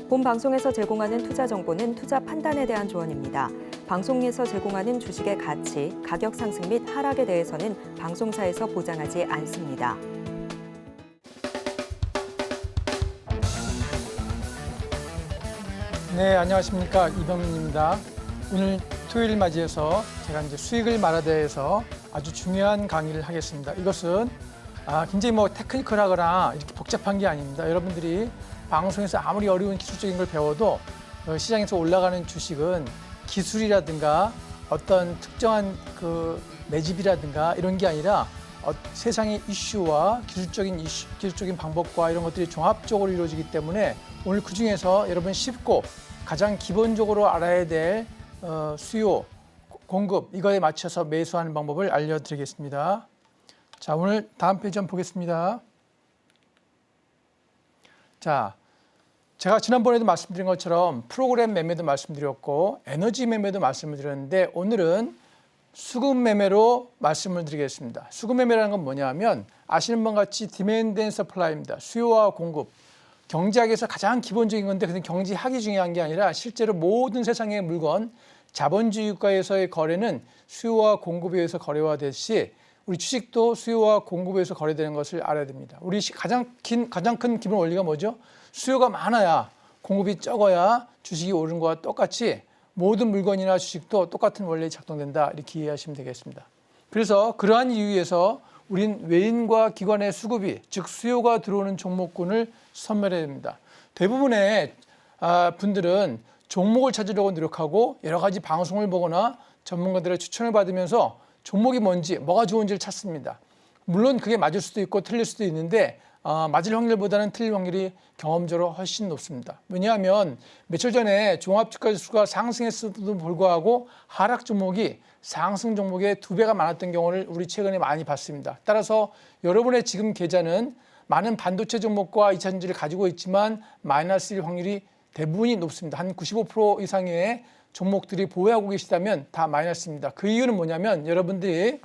본 방송에서 제공하는 투자 정보는 투자 판단에 대한 조언입니다. 방송에서 제공하는 주식의 가치, 가격 상승 및 하락에 대해서는 방송사에서 보장하지 않습니다. 네, 안녕하십니까. 이병민입니다. 오늘 토요일 맞이해서 제가 이제 수익을 말하대에서 아주 중요한 강의를 하겠습니다. 이것은 굉장히 테크니컬하거나 이렇게 복잡한 게 아닙니다. 여러분들이 방송에서 아무리 어려운 기술적인 걸 배워도 시장에서 올라가는 주식은 기술이라든가 어떤 특정한 매집이라든가 이런 게 아니라 세상의 이슈와 기술적인 방법과 이런 것들이 종합적으로 이루어지기 때문에 오늘 그중에서 여러분 쉽고 가장 기본적으로 알아야 될 수요, 공급 이거에 맞춰서 매수하는 방법을 알려드리겠습니다. 자, 오늘 다음 페이지 한번 보겠습니다. 자, 제가 지난번에도 말씀드린 것처럼 프로그램 매매도 말씀드렸고 에너지 매매도 말씀을 드렸는데 오늘은 수급 매매로 말씀을 드리겠습니다. 수급 매매라는 건 뭐냐면 아시는 바와 같이 디맨드 앤 서플라이입니다. 수요와 공급. 경제학에서 가장 기본적인 건데 그건 경제학이 중요한 게 아니라 실제로 모든 세상의 물건, 자본주의 국가에서의 거래는 수요와 공급에 의해서 거래화되듯이 우리 주식도 수요와 공급에 의해서 거래되는 것을 알아야 됩니다. 우리 가장 큰 기본 원리가 뭐죠? 수요가 많아야 공급이 적어야 주식이 오르는 것과 똑같이 모든 물건이나 주식도 똑같은 원리에 작동된다. 이렇게 이해하시면 되겠습니다. 그래서 그러한 이유에서 우린 외인과 기관의 수급이 즉 수요가 들어오는 종목군을 선별해야 됩니다. 대부분의 분들은 종목을 찾으려고 노력하고 여러 가지 방송을 보거나 전문가들의 추천을 받으면서 종목이 뭔지 뭐가 좋은지를 찾습니다. 물론 그게 맞을 수도 있고 틀릴 수도 있는데 맞을 확률보다는 틀릴 확률이 경험적으로 훨씬 높습니다. 왜냐하면 며칠 전에 종합주가지수가 상승했음에도 불구하고 하락 종목이 상승 종목의 2배가 많았던 경우를 우리 최근에 많이 봤습니다. 따라서 여러분의 지금 계좌는 많은 반도체 종목과 2차전지를 가지고 있지만 마이너스일 확률이 대부분이 높습니다. 한 95% 이상의 종목들이 보유하고 계시다면 다 마이너스입니다. 그 이유는 뭐냐면 여러분들이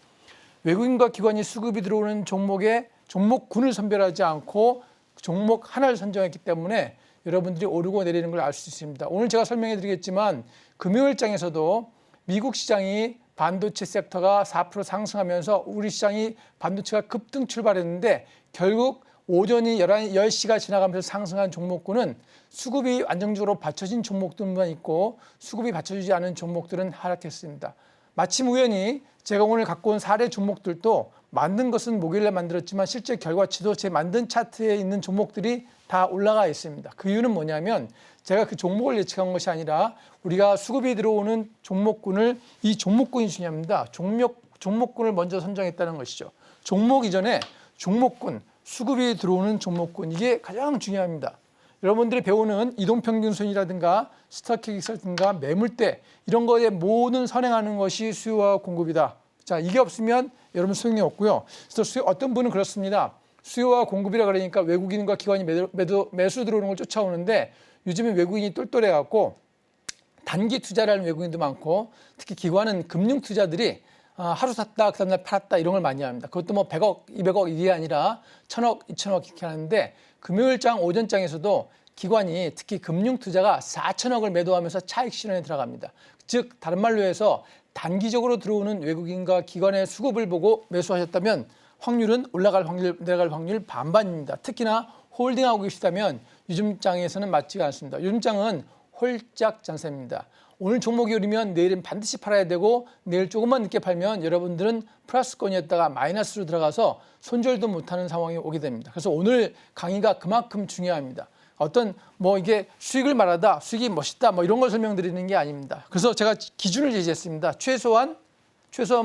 외국인과 기관이 수급이 들어오는 종목군을 선별하지 않고 종목 하나를 선정했기 때문에 여러분들이 오르고 내리는 걸 알 수 있습니다. 오늘 제가 설명해 드리겠지만 금요일장에서도 미국 시장이 반도체 섹터가 4% 상승하면서 우리 시장이 반도체가 급등 출발했는데 결국 오전이 10시가 지나가면서 상승한 종목군은 수급이 안정적으로 받쳐진 종목들만 있고 수급이 받쳐지지 않은 종목들은 하락했습니다. 마침 우연히 제가 오늘 갖고 온 사례 종목들도 만든 것은 목요일에 만들었지만 실제 결과치도 제 만든 차트에 있는 종목들이 다 올라가 있습니다. 그 이유는 뭐냐면 제가 그 종목을 예측한 것이 아니라 우리가 수급이 들어오는 종목군을 이 종목군이 중요합니다. 종목군을 먼저 선정했다는 것이죠. 종목 이전에 종목군, 수급이 들어오는 종목군 이게 가장 중요합니다. 여러분들이 배우는 이동평균선이라든가 스토캐스틱이라든가 매물대 이런 거에 모든 선행하는 것이 수요와 공급이다. 자, 이게 없으면 여러분 소용이 없고요. 그래서 어떤 분은 그렇습니다. 수요와 공급이라 그러니까 외국인과 기관이 매수 들어오는 걸 쫓아오는데 요즘에 외국인이 똘똘해갖고 단기 투자를 하는 외국인도 많고 특히 기관은 금융 투자들이 하루 샀다 그 다음날 팔았다 이런 걸 많이 합니다. 그것도 100억, 200억 이게 아니라 1000억, 2000억 이렇게 하는데 금요일장, 오전장에서도 기관이 특히 금융투자가 4000억을 매도하면서 차익 실현에 들어갑니다. 즉 다른 말로 해서 단기적으로 들어오는 외국인과 기관의 수급을 보고 매수하셨다면 확률은 올라갈 확률, 내려갈 확률 반반입니다. 특히나 홀딩하고 계시다면 요즘 장에서는 맞지가 않습니다. 요즘 장은 홀짝 장세입니다. 오늘 종목이 오르면 내일은 반드시 팔아야 되고 내일 조금만 늦게 팔면 여러분들은 플러스권이었다가 마이너스로 들어가서 손절도 못하는 상황이 오게 됩니다. 그래서 오늘 강의가 그만큼 중요합니다. 이게 수익을 말하다, 수익이 멋있다 이런 걸 설명드리는 게 아닙니다. 그래서 제가 기준을 제시했습니다. 최소한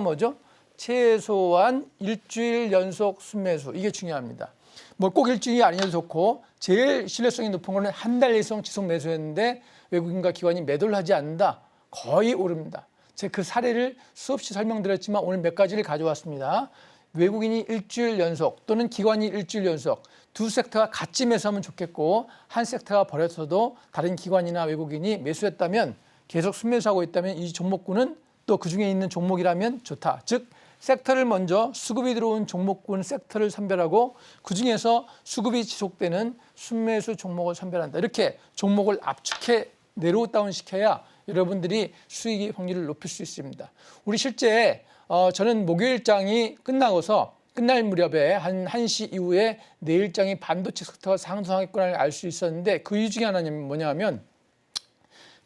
뭐죠? 최소한 일주일 연속 순매수 이게 중요합니다. 꼭 일주일이 아니어도 좋고 제일 신뢰성이 높은 거는 한 달 이상 지속 매수했는데 외국인과 기관이 매도를 하지 않는다. 거의 오릅니다. 제가 그 사례를 수없이 설명드렸지만 오늘 몇 가지를 가져왔습니다. 외국인이 일주일 연속 또는 기관이 일주일 연속 두 섹터가 같이 매수하면 좋겠고 한 섹터가 버려서도 다른 기관이나 외국인이 매수했다면 계속 순매수하고 있다면 이 종목군은 또 그중에 있는 종목이라면 좋다. 즉 섹터를 먼저 수급이 들어온 종목군 섹터를 선별하고 그중에서 수급이 지속되는 순매수 종목을 선별한다. 이렇게 종목을 압축해 내로 다운시켜야 여러분들이 수익의 확률을 높일 수 있습니다. 우리 실제 저는 목요일장이 끝날 무렵에 한 1시 이후에 내일장이 반도체 섹터가 상승하겠구나를 알 수 있었는데 그 이유 중에 하나는 뭐냐면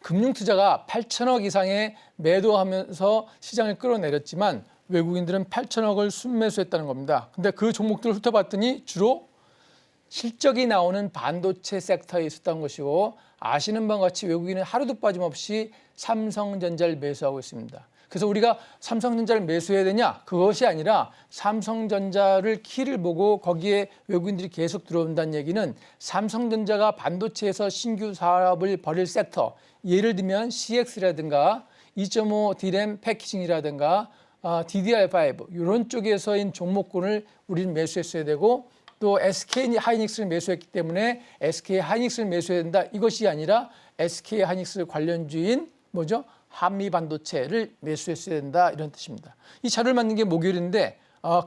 금융투자가 8천억 이상의 매도하면서 시장을 끌어내렸지만 외국인들은 8천억을 순매수했다는 겁니다. 근데 그 종목들을 훑어봤더니 주로 실적이 나오는 반도체 섹터에 있었던 것이고 아시는 바와 같이 외국인은 하루도 빠짐없이 삼성전자를 매수하고 있습니다. 그래서 우리가 삼성전자를 매수해야 되냐? 그것이 아니라 삼성전자를 키를 보고 거기에 외국인들이 계속 들어온다는 얘기는 삼성전자가 반도체에서 신규 사업을 벌일 섹터, 예를 들면 CX라든가 2.5 D램 패키징이라든가 DDR5 이런 쪽에서인 종목군을 우리는 매수했어야 되고 또 SK 하이닉스를 매수했기 때문에 SK 하이닉스를 매수해야 된다. 이것이 아니라 SK 하이닉스 관련주인 뭐죠? 한미 반도체를 매수했어야 된다. 이런 뜻입니다. 이 자료를 만든 게 목요일인데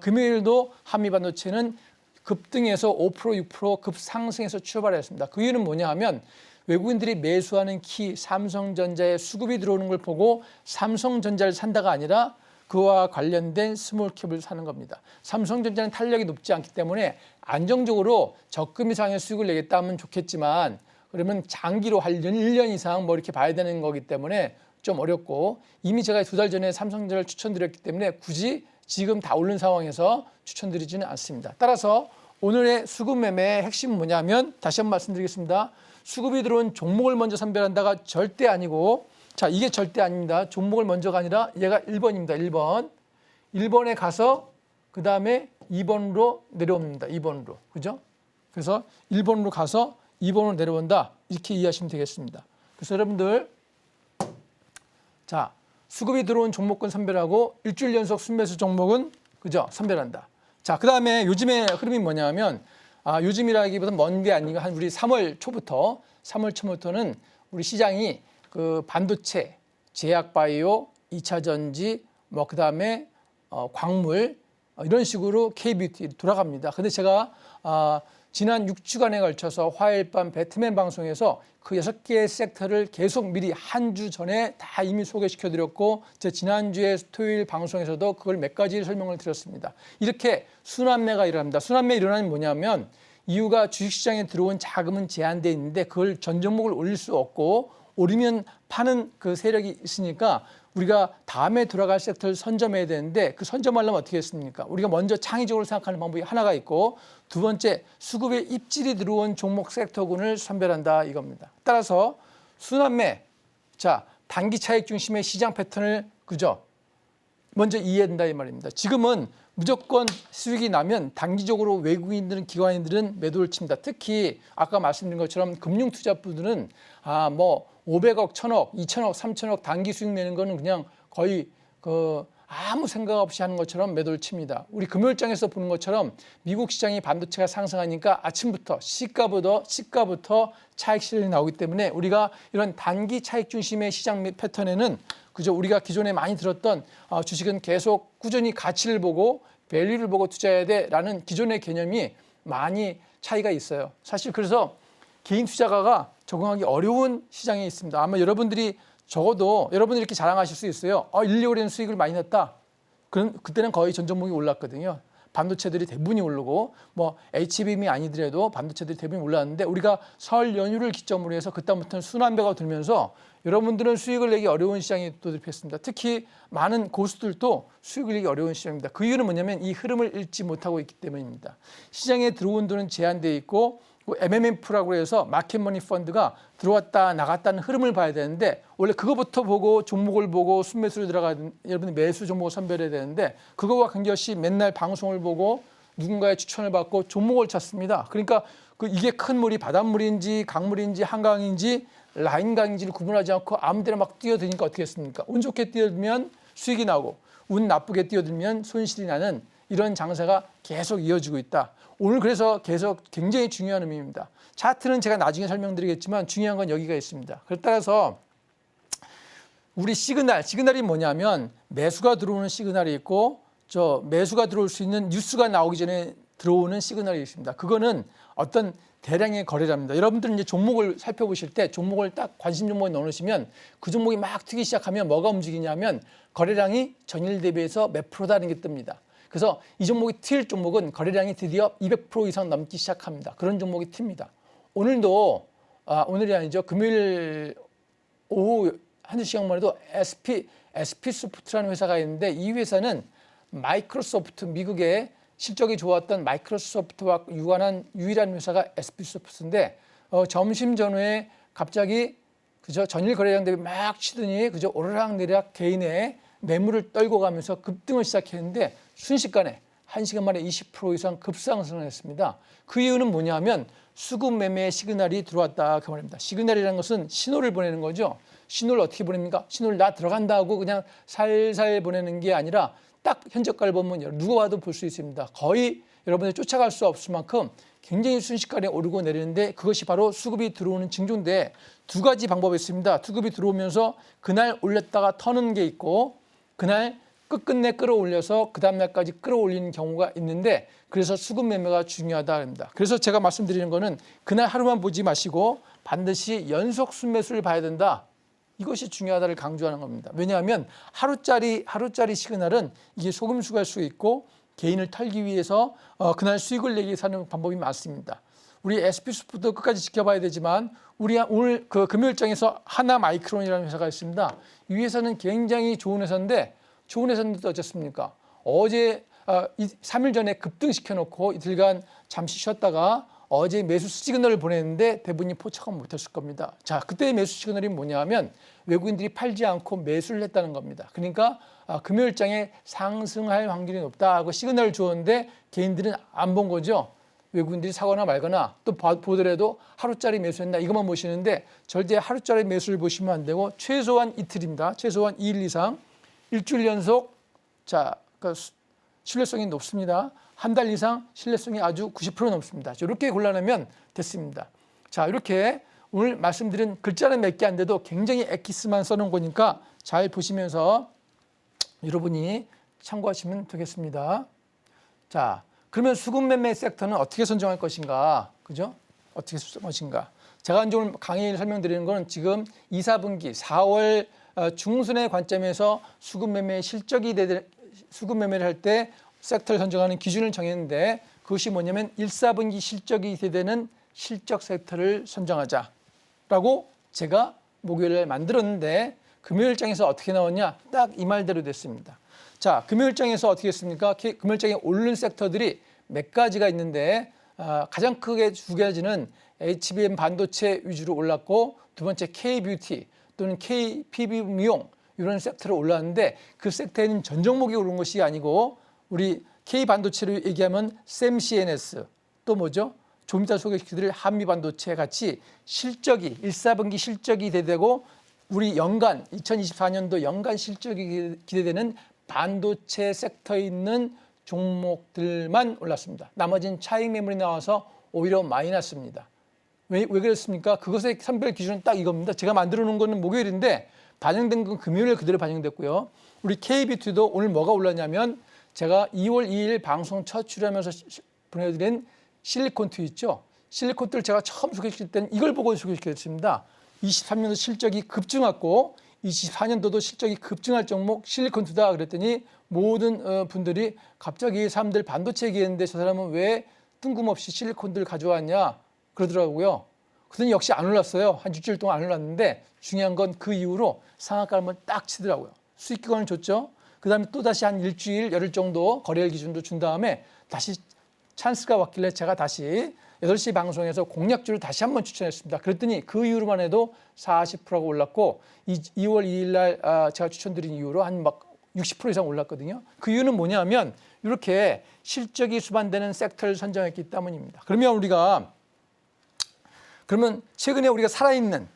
금요일도 한미 반도체는 급등해서 5% 6% 급상승해서 출발했습니다. 그 이유는 뭐냐 하면 외국인들이 매수하는 키 삼성전자에 수급이 들어오는 걸 보고 삼성전자를 산다가 아니라 그와 관련된 스몰캡을 사는 겁니다. 삼성전자는 탄력이 높지 않기 때문에 안정적으로 적금 이상의 수익을 내겠다 하면 좋겠지만 그러면 장기로 한 1년 이상 뭐 이렇게 봐야 되는 거기 때문에 좀 어렵고 이미 제가 2달 전에 삼성전자를 추천드렸기 때문에 굳이 지금 다 오른 상황에서 추천드리지는 않습니다. 따라서 오늘의 수급 매매의 핵심은 뭐냐면 다시 한번 말씀드리겠습니다. 수급이 들어온 종목을 먼저 선별한다가 절대 아니고 자, 이게 절대 아닙니다. 종목을 먼저가 아니라 얘가 1번입니다. 1번. 1번에 가서 그 다음에 2번으로 내려옵니다. 2번으로. 그죠? 그래서 1번으로 가서 2번으로 내려온다. 이렇게 이해하시면 되겠습니다. 그래서 여러분들 자, 수급이 들어온 종목군 선별하고 일주일 연속 순매수 종목은 그죠? 선별한다. 자, 그 다음에 요즘의 흐름이 뭐냐면 요즘이라기보다 먼 게 아니고 한 우리 3월 초부터는 우리 시장이 그 반도체, 제약바이오, 2차 전지, 뭐 그다음에 광물 이런 식으로 K뷰티 돌아갑니다. 근데 제가 지난 6주간에 걸쳐서 화요일 밤 배트맨 방송에서 그 6개의 섹터를 계속 미리 한 주 전에 다 이미 소개시켜드렸고 제 지난주에 토요일 방송에서도 그걸 몇 가지 설명을 드렸습니다. 이렇게 순환매가 일어납니다. 순환매 일어나는 뭐냐면 이유가 주식시장에 들어온 자금은 제한되어 있는데 그걸 전 종목을 올릴 수 없고 오르면 파는 그 세력이 있으니까 우리가 다음에 돌아갈 섹터를 선점해야 되는데 그 선점하려면 어떻게 했습니까? 우리가 먼저 창의적으로 생각하는 방법이 하나가 있고 두 번째 수급에 입질이 들어온 종목 섹터군을 선별한다 이겁니다. 따라서 순환매, 자 단기 차익 중심의 시장 패턴을 그죠? 먼저 이해해야 된다 이 말입니다. 지금은 무조건 수익이 나면 단기적으로 외국인들은 기관인들은 매도를 칩니다. 특히 아까 말씀드린 것처럼 금융투자부들은 뭐 500억, 1000억, 2000억, 3000억 단기 수익 내는 거는 그냥 거의 아무 생각 없이 하는 것처럼 매도를 칩니다. 우리 금요일장에서 보는 것처럼 미국 시장이 반도체가 상승하니까 아침부터 시가부터 차익 실현이 나오기 때문에 우리가 이런 단기 차익 중심의 시장 패턴에는 그저 우리가 기존에 많이 들었던 주식은 계속 꾸준히 가치를 보고 밸류를 보고 투자해야 돼라는 기존의 개념이 많이 차이가 있어요. 사실 그래서 개인 투자가가 적응하기 어려운 시장에 있습니다. 아마 여러분들이 적어도 여러분들이 이렇게 자랑하실 수 있어요. 1, 2월에는 수익을 많이 냈다. 그때는 거의 전 종목이 올랐거든요. 반도체들이 대부분이 오르고 뭐 HBM이 아니더라도 반도체들이 대부분이 올랐는데 우리가 설 연휴를 기점으로 해서 그다음부터는 순환배가 들면서 여러분들은 수익을 내기 어려운 시장이 돌입했습니다. 특히 많은 고수들도 수익을 내기 어려운 시장입니다. 그 이유는 뭐냐면 이 흐름을 읽지 못하고 있기 때문입니다. 시장에 들어온 돈은 제한되어 있고 MMF라고 해서 마켓머니 펀드가 들어왔다 나갔다는 흐름을 봐야 되는데 원래 그거부터 보고 종목을 보고 순매수로 들어가는 여러분이 매수 종목을 선별해야 되는데 그거와 관계없이 맨날 방송을 보고 누군가의 추천을 받고 종목을 찾습니다. 그러니까 이게 큰 물이 바닷물인지 강물인지 한강인지 라인강인지를 구분하지 않고 아무 데나 막 뛰어드니까 어떻게 했습니까? 운 좋게 뛰어들면 수익이 나고 운 나쁘게 뛰어들면 손실이 나는 이런 장사가 계속 이어지고 있다. 오늘 그래서 계속 굉장히 중요한 의미입니다. 차트는 제가 나중에 설명드리겠지만 중요한 건 여기가 있습니다. 그래 따라서 우리 시그널이 뭐냐면 매수가 들어오는 시그널이 있고 저 매수가 들어올 수 있는 뉴스가 나오기 전에 들어오는 시그널이 있습니다. 그거는 어떤 대량의 거래랍니다. 여러분들은 이제 종목을 살펴보실 때 종목을 딱 관심 종목에 넣으시면 그 종목이 막 튀기 시작하면 뭐가 움직이냐면 거래량이 전일 대비해서 몇 프로다는 게 뜹니다. 그래서 이 종목이 튈 종목은 거래량이 드디어 200% 이상 넘기 시작합니다. 그런 종목이 튑니다. 오늘도 오늘이 아니죠. 금요일 오후 1시간만 해도 SP소프트라는 회사가 있는데 이 회사는 마이크로소프트 미국의 실적이 좋았던 마이크로소프트와 유관한 유일한 회사가 SP소프트인데 점심 전후에 갑자기 그저 전일 거래량 대비 막 치더니 그저 오르락내리락 개인의 매물을 떨고 가면서 급등을 시작했는데 순식간에 1시간 만에 20% 이상 급상승을 했습니다. 그 이유는 뭐냐면 수급 매매의 시그널이 들어왔다 그 말입니다. 시그널이라는 것은 신호를 보내는 거죠. 신호를 어떻게 보냅니까? 신호를 나 들어간다 하고 그냥 살살 보내는 게 아니라 딱 현저가를 보면 누가 와도 볼 수 있습니다. 거의 여러분들 쫓아갈 수 없을 만큼 굉장히 순식간에 오르고 내리는데 그것이 바로 수급이 들어오는 징조인데 두 가지 방법이 있습니다. 수급이 들어오면서 그날 올렸다가 터는 게 있고 그날 끝끝내 끌어올려서 그 다음날까지 끌어올리는 경우가 있는데 그래서 수급 매매가 중요하다 합니다. 그래서 제가 말씀드리는 거는 그날 하루만 보지 마시고 반드시 연속 순매수를 봐야 된다. 이것이 중요하다를 강조하는 겁니다. 왜냐하면 하루짜리 시그널은 이게 속임수가 수 있고 개인을 털기 위해서 그날 수익을 내기 위해서 하는 방법이 많습니다. 우리 SP소프트도 끝까지 지켜봐야 되지만 우리 오늘 그 금요일장에서 하나마이크론이라는 회사가 있습니다. 이 회사는 굉장히 좋은 회사인데 좋은 회사인데도 어쨌습니까? 어제 3일 전에 급등시켜놓고 이틀간 잠시 쉬었다가 어제 매수 시그널을 보냈는데 대부분이 포착은 못했을 겁니다. 자, 그때의 매수 시그널이 뭐냐면 외국인들이 팔지 않고 매수를 했다는 겁니다. 그러니까 금요일장에 상승할 확률이 높다 하고 시그널을 주었는데 개인들은 안 본 거죠. 외국인들이 사거나 말거나 또 보더라도 하루짜리 매수했나 이것만 보시는데 절대 하루짜리 매수를 보시면 안 되고 최소한 이틀입니다. 최소한 2일 이상 일주일 연속 자, 그 신뢰성이 높습니다. 한 달 이상 신뢰성이 아주 90% 넘습니다. 이렇게 골라내면 됐습니다. 자, 이렇게 오늘 말씀드린 글자는 몇 개 안 돼도 굉장히 엑기스만 써놓은 거니까 잘 보시면서 여러분이 참고하시면 되겠습니다. 자, 그러면 수급 매매 섹터는 어떻게 선정할 것인가? 그죠? 어떻게 선정할 것인가? 제가 이제 오늘 강의를 설명드리는 거는 지금 2, 4분기 4월 중순의 관점에서 수급 매매의 수급 매매를 할 때 섹터를 선정하는 기준을 정했는데 그것이 뭐냐면 1, 4분기 실적이 기대되는 실적 섹터를 선정하자라고 제가 목요일에 만들었는데 금요일장에서 어떻게 나왔냐? 딱 이 말대로 됐습니다. 자, 금요일장에서 어떻게 했습니까? 금요일장에 오른 sek터들이 몇 가지가 있는데 가장 크게 두 가지는 HBM 반도체 위주로 올랐고 두 번째 K-뷰티 또는 K-PB 미용 이런 섹터로 올랐는데 그 섹터에는 전 종목이 오른 것이 아니고 우리 K-반도체로 얘기하면 셈CNS 또 뭐죠? 좀 이따 소개시켜드릴 한미반도체 같이 실적이 1, 4분기 실적이 기대되고 우리 연간 2024년도 연간 실적이 기대되는 반도체 섹터에 있는 종목들만 올랐습니다. 나머지는 차익 매물이 나와서 오히려 마이너스입니다. 왜 그렇습니까? 그것의 선별 기준은 딱 이겁니다. 제가 만들어 놓은 거는 목요일인데 반영된 건 금요일에 그대로 반영됐고요. 우리 KBT도 오늘 뭐가 올랐냐면 제가 2월 2일 방송 첫 출연하면서 보내드린 실리콘2 있죠. 실리콘2를 제가 처음 소개시킬 때는 이걸 보고 소개시켰습니다. 23년도 실적이 급증했고 24년도도 실적이 급증할 종목 실리콘2다 그랬더니 모든 분들이 갑자기 사람들 반도체 얘기했는데 저 사람은 왜 뜬금없이 실리콘들 가져왔냐 그러더라고요. 그랬더니 역시 안 올랐어요. 한 일주일 동안 안 올랐는데 중요한 건 그 이후로 상한가 한번 딱 치더라고요. 수익 기간을 줬죠. 그 다음에 또 다시 한 일주일, 열흘 정도 거래일 기준도 준 다음에 다시 찬스가 왔길래 제가 다시 8시 방송에서 공략주를 다시 한번 추천했습니다. 그랬더니 그 이후로만 해도 40%가 올랐고 2월 2일 날 제가 추천드린 이후로 한 막 60% 이상 올랐거든요. 그 이유는 뭐냐면 이렇게 실적이 수반되는 섹터를 선정했기 때문입니다. 그러면 최근에 우리가 살아있는 1,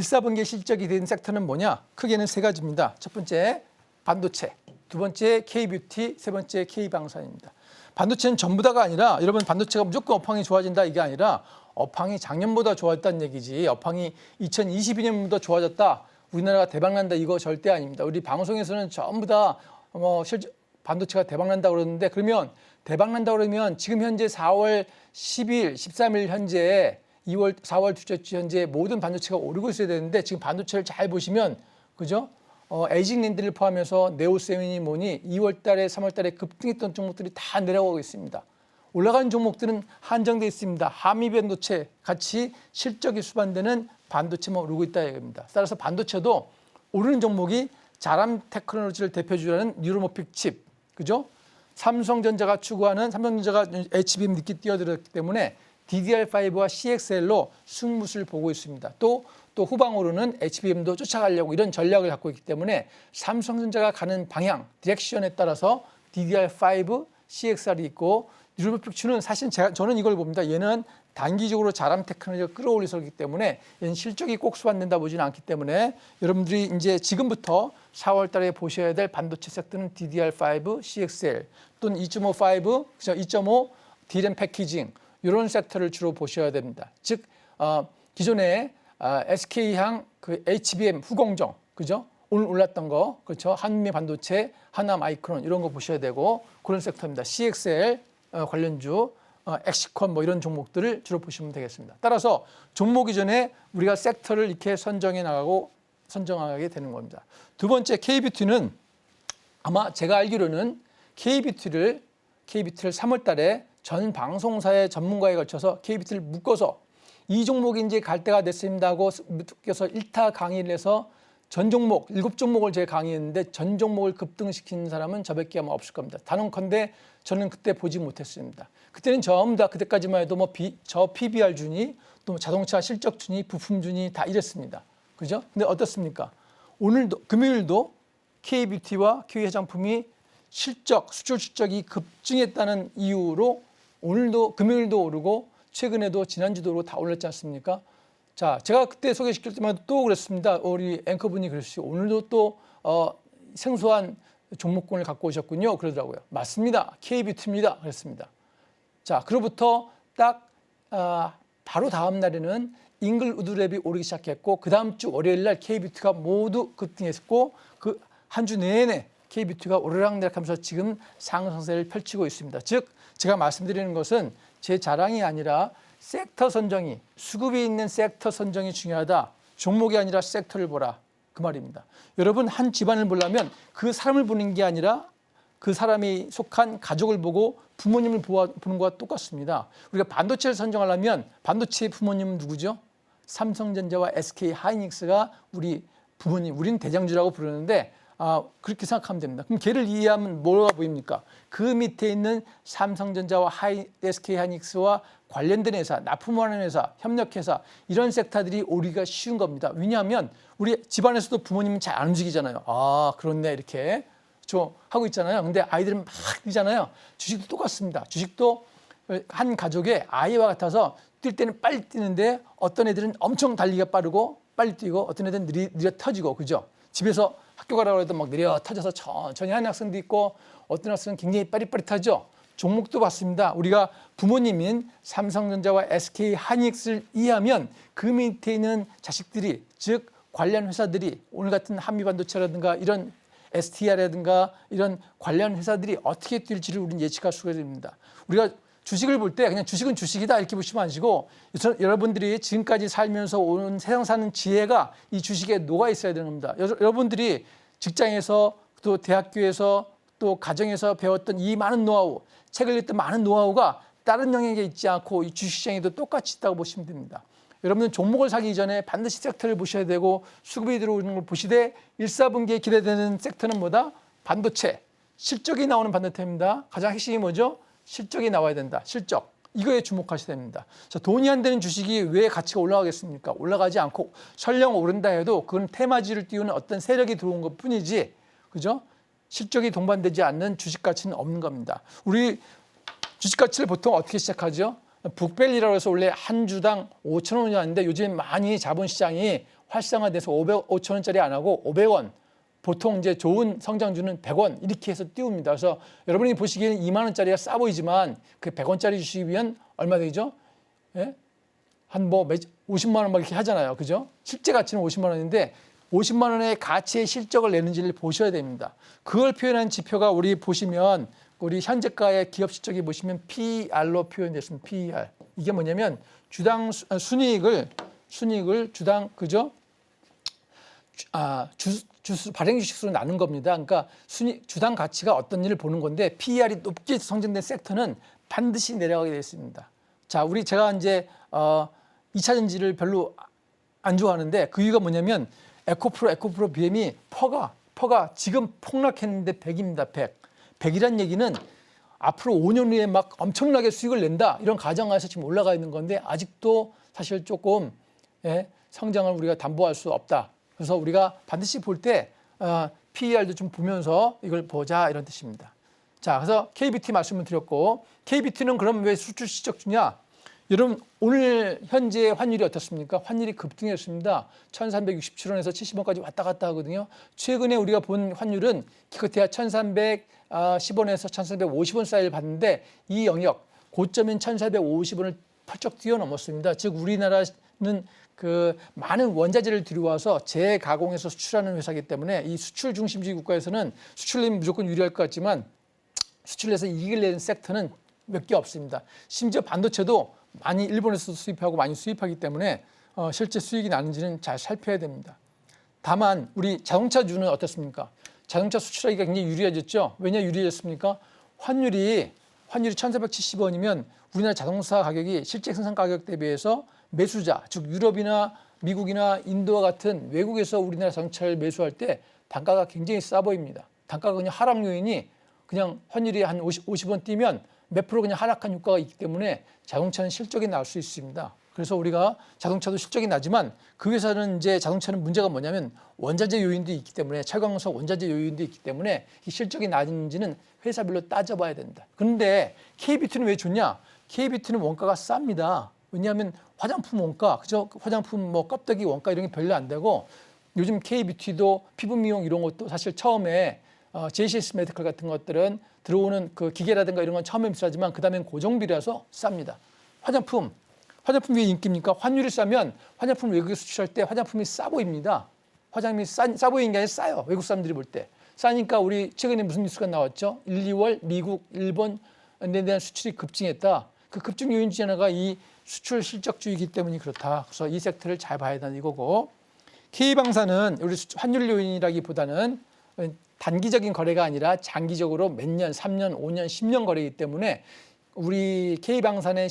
4분기 실적이 된 섹터는 뭐냐? 크게는 세 가지입니다. 첫 번째 반도체, 두 번째 K-뷰티, 세 번째 K-방산입니다. 반도체는 전부 다가 아니라 여러분 반도체가 무조건 업황이 좋아진다 이게 아니라 업황이 작년보다 좋아졌다는 얘기지 업황이 2022년보다 좋아졌다 우리나라가 대박난다 이거 절대 아닙니다. 우리 방송에서는 전부 다 반도체가 대박난다고 그러는데 그러면 대박난다고 그러면 지금 현재 4월 10일, 13일 현재 4월 둘째 주 현재 모든 반도체가 오르고 있어야 되는데 지금 반도체를 잘 보시면 그죠? 에이징랜드를 포함해서 네오세미니 뭐니 2월 달에 3월 달에 급등했던 종목들이 다 내려가고 있습니다. 올라가는 종목들은 한정되어 있습니다. 한미 반도체 같이 실적이 수반되는 반도체만 오르고 있다 이겁니다. 따라서 반도체도 오르는 종목이 자람 테크놀로지를 대표주라는 뉴로모픽 칩, 그죠? 삼성전자가 HBM 늦게 뛰어들었기 때문에 DDR5와 CXL로 승부수를 보고 있습니다. 또 후방으로는 HBM도 쫓아가려고 이런 전략을 갖고 있기 때문에 삼성전자가 가는 방향, 디렉션에 따라서 DDR5, CXR이 있고 뉴로모픽2는 사실 저는 이걸 봅니다. 얘는 단기적으로 자람 테크놀로지가 끌어올려서 그렇기 때문에 얘는 실적이 꼭 수반된다 보지는 않기 때문에 여러분들이 이제 지금부터 4월 달에 보셔야 될 반도체 섹터는 DDR5, CXL 또는 2.5, 2.5 D램 패키징 이런 섹터를 주로 보셔야 됩니다. 즉 기존에 SK향 그 HBM 후공정 그죠? 오늘 올랐던 거 그렇죠? 한미 반도체, 하나 마이크론 이런 거 보셔야 되고 그런 sek터입니다. CXL 관련주, 엑시콘 뭐 이런 종목들을 주로 보시면 되겠습니다. 따라서 종목 이전에 우리가 섹터를 이렇게 선정하게 되는 겁니다. 두 번째 KBT는 아마 제가 알기로는 KBT를 3월 달에 전 방송사의 전문가에 걸쳐서 KBT를 묶어서 이 종목이 이제 갈 때가 됐습니다 하고 묶여서 1타 강의를 해서 전 종목, 7종목을 제가 강의했는데 전 종목을 급등시키는 사람은 저밖에 아마 없을 겁니다. 단언컨대 저는 그때 보지 못했습니다. 그때는 전부 다 그때까지만 해도 저 PBR 준이 또 자동차 실적 준이 부품 준이 다 이랬습니다. 그죠? 근데 어떻습니까? 오늘도 금요일도 KBT와 K 화장품이 수출 실적이 급증했다는 이유로 오늘도 금요일도 오르고 최근에도 지난주도 오르고 다 올랐지 않습니까? 자, 제가 그때 소개시킬 때마다 또 그랬습니다. 우리 앵커분이 그러시고 오늘도 또 생소한 종목군을 갖고 오셨군요. 그러더라고요. 맞습니다. KBT입니다. 그랬습니다. 자, 그로부터 딱 바로 다음 날에는 잉글우드랩이 오르기 시작했고 그 다음 주 월요일 날 KBT가 모두 급등했고 그 한 주 내내 KBT가 오르락내락하면서 지금 상승세를 펼치고 있습니다. 즉 제가 말씀드리는 것은 제 자랑이 아니라 섹터 선정이 수급이 있는 섹터 선정이 중요하다. 종목이 아니라 섹터를 보라. 그 말입니다. 여러분 한 집안을 보려면 그 사람을 보는 게 아니라 그 사람이 속한 가족을 보고 부모님을 보는 것과 똑같습니다. 우리가 반도체를 선정하려면 반도체의 부모님은 누구죠? 삼성전자와 SK하이닉스가 우리 부모님, 우리는 대장주라고 부르는데 그렇게 생각하면 됩니다. 그럼 걔를 이해하면 뭐가 보입니까? 그 밑에 있는 삼성전자와 SK하이닉스와 관련된 회사, 납품하는 회사, 협력회사 이런 섹터들이 오르기가 쉬운 겁니다. 왜냐하면 우리 집안에서도 부모님은 잘 안 움직이잖아요. 그렇네 이렇게 하고 있잖아요. 근데 아이들은 막 뛰잖아요. 주식도 똑같습니다. 주식도 한 가족의 아이와 같아서 뛸 때는 빨리 뛰는데 어떤 애들은 엄청 달리기가 빠르고 빨리 뛰고 어떤 애들은 느려 터지고 그죠? 집에서 학교 가라고 해도 막 느려 터져서 천천히 하는 학생도 있고 어떤 학생은 굉장히 빠릿빠릿하죠. 종목도 봤습니다. 우리가 부모님인 삼성전자와 SK하이닉스를 이해하면 그 밑에 있는 자식들이 즉 관련 회사들이 오늘 같은 한미반도체라든가 이런 STR라든가 이런 관련 회사들이 어떻게 뛸지를 우리는 예측할 수가 있습니다. 우리가 주식을 볼 때 그냥 주식은 주식이다 이렇게 보시면 안 되시고 여러분들이 지금까지 살면서 온 세상 사는 지혜가 이 주식에 녹아 있어야 되는 겁니다. 여러분들이 직장에서 또 대학교에서 또 가정에서 배웠던 이 많은 노하우, 책을 읽던 많은 노하우가 다른 영역에 있지 않고 이 주식시장에도 똑같이 있다고 보시면 됩니다. 여러분은 종목을 사기 전에 반드시 섹터를 보셔야 되고 수급이 들어오는 걸 보시되 1, 4분기에 기대되는 섹터는 뭐다? 반도체, 실적이 나오는 반도체입니다. 가장 핵심이 뭐죠? 실적이 나와야 된다. 실적. 이거에 주목하셔야 됩니다. 자, 돈이 안 되는 주식이 왜 가치가 올라가겠습니까? 올라가지 않고 설령 오른다 해도 그건 테마주를 띄우는 어떤 세력이 들어온 것 뿐이지, 그죠? 실적이 동반되지 않는 주식 가치는 없는 겁니다. 우리 주식 가치를 보통 어떻게 시작하죠? 북밸리라고 해서 원래 한 주당 5,000원이었는데 요즘 많이 자본시장이 활성화돼서 5,000원짜리 안 하고 500원. 보통 이제 좋은 성장주는 100원 이렇게 해서 띄웁니다. 그래서 여러분이 보시기에는 2만 원짜리가 싸 보이지만 그 100원짜리 주식이면 얼마 되죠? 예? 한 50만 원 막 이렇게 하잖아요. 그죠? 실제 가치는 50만 원인데 50만 원의 가치의 실적을 내는지를 보셔야 됩니다. 그걸 표현한 지표가 우리 보시면 우리 현재가의 기업 실적이 보시면 PER로 표현됐습니다. PER. 이게 뭐냐면 주당 순이익을 주당 그죠? 발행 주식수로 나눈 겁니다. 그러니까 주당 가치가 어떤 일을 보는 건데 PER이 높게 성장된 섹터는 반드시 내려가게 되어 있습니다. 자, 제가 이제 2차 전지를 별로 안 좋아하는데 그 이유가 뭐냐면 에코프로 BM이 퍼가 지금 폭락했는데 100입니다. 100. 100이란 얘기는 앞으로 5년 후에 막 엄청나게 수익을 낸다 이런 가정하에서 지금 올라가 있는 건데 아직도 사실 조금 성장을 우리가 담보할 수 없다. 그래서 우리가 반드시 볼 때 PER도 좀 보면서 이걸 보자 이런 뜻입니다. 자, 그래서 KBT 말씀을 드렸고 KBT는 그럼 왜 수출 실적주냐? 여러분 오늘 현재 환율이 어떻습니까? 환율이 급등했습니다. 1367원에서 70원까지 왔다 갔다 하거든요. 최근에 우리가 본 환율은 기껏해야 1310원에서 1350원 사이를 봤는데 이 영역 고점인 1450원을 펄쩍 뛰어넘었습니다. 즉 우리나라는 그 많은 원자재를 들여와서 재가공해서 수출하는 회사이기 때문에 이 수출 중심주의 국가에서는 수출내면 무조건 유리할 것 같지만 수출해서 이익을 내는 섹터는 몇 개 없습니다. 심지어 반도체도 많이 일본에서 수입하고 많이 수입하기 때문에 실제 수익이 나는지는 잘 살펴야 됩니다. 다만 우리 자동차주는 어떻습니까? 자동차 수출하기가 굉장히 유리해졌죠. 왜냐 유리해졌습니까? 환율이 1,470원이면 우리나라 자동차 가격이 실제 생산 가격 대비해서 매수자, 즉 유럽이나 미국이나 인도와 같은 외국에서 우리나라 자동차를 매수할 때 단가가 굉장히 싸 보입니다. 단가가 그냥 하락 요인이 그냥 환율이 한 50원 뛰면 몇 프로 그냥 하락한 효과가 있기 때문에 자동차는 실적이 날 수 있습니다. 그래서 우리가 자동차도 실적이 나지만 그 회사는 이제 자동차는 문제가 뭐냐면 원자재 요인도 있기 때문에 철강석 원자재 요인도 있기 때문에 이 실적이 낮은지는 회사별로 따져봐야 된다. 그런데 KBT는 왜 좋냐? KBT는 원가가 쌉니다. 왜냐하면 화장품 원가, 그죠? 화장품 뭐 껍데기 원가 이런 게 별로 안 되고 요즘 KBT도 피부 미용 이런 것도 사실 처음에 JCS 메디컬 같은 것들은 들어오는 그 기계라든가 이런 건 처음에 비싸지만 그 다음엔 고정비라서 쌉니다. 화장품 왜 인기입니까? 환율이 싸면 화장품 외국에 수출할 때 화장품이 싸 보입니다. 화장품이 싸 보이는 게 아니라 싸요. 외국 사람들이 볼 때. 싸니까 우리 최근에 무슨 뉴스가 나왔죠? 1, 2월 미국, 일본에 대한 수출이 급증했다. 그 급증 요인 중에 하나가 이 수출 실적주의이기 때문이 그렇다. 그래서 이 섹터를 잘 봐야 된다는 이거고 K방사는 우리 환율 요인이라기보다는 단기적인 거래가 아니라 장기적으로 몇 년, 3년, 5년, 10년 거래이기 때문에 우리 K방산의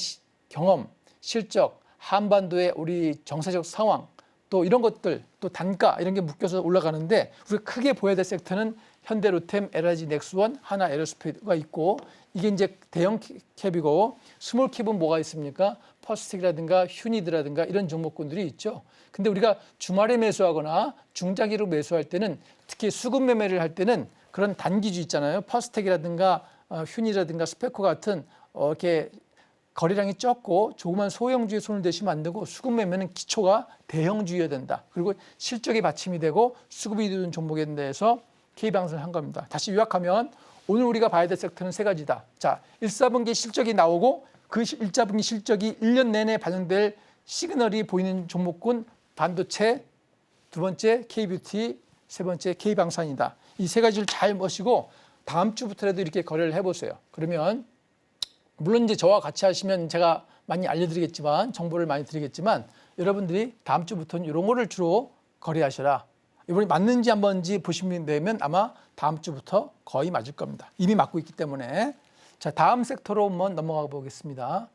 경험, 실적, 한반도의 우리 정세적 상황, 또 이런 것들, 또 단가 이런 게 묶여서 올라가는데 우리가 크게 보여야 될 섹터는 현대로템, LIG 넥스원, 하나 에어로스페이스가 있고 이게 이제 대형 캡이고 스몰 캡은 뭐가 있습니까? 퍼스텍이라든가 휴니드라든가 이런 종목군들이 있죠. 근데 우리가 주말에 매수하거나 중장기로 매수할 때는 특히 수급 매매를 할 때는 그런 단기주 있잖아요. 퍼스텍이라든가 휴니라든가 스페코 같은 이렇게 거래량이 적고 조그만 소형주에 손을 대시면 안 되고 수급 매매는 기초가 대형주여야 된다. 그리고 실적이 받침이 되고 수급이 되는 종목에 대해서 K방송을 한 겁니다. 다시 요약하면 오늘 우리가 봐야 될 섹터는 세 가지다. 자, 1사분기 실적이 나오고 그 1사분기 실적이 1년 내내 반영될 시그널이 보이는 종목군 반도체, 두 번째 K뷰티, 세 번째 K방산이다. 이 세 가지를 잘 보시고 다음 주부터라도 이렇게 거래를 해보세요. 그러면 물론 이제 저와 같이 하시면 제가 많이 알려드리겠지만 정보를 많이 드리겠지만 여러분들이 다음 주부터는 이런 거를 주로 거래하셔라. 이번에 맞는지 안 맞는지 보시면 되면 아마 다음 주부터 거의 맞을 겁니다. 이미 맞고 있기 때문에. 자, 다음 섹터로 한번 넘어가 보겠습니다.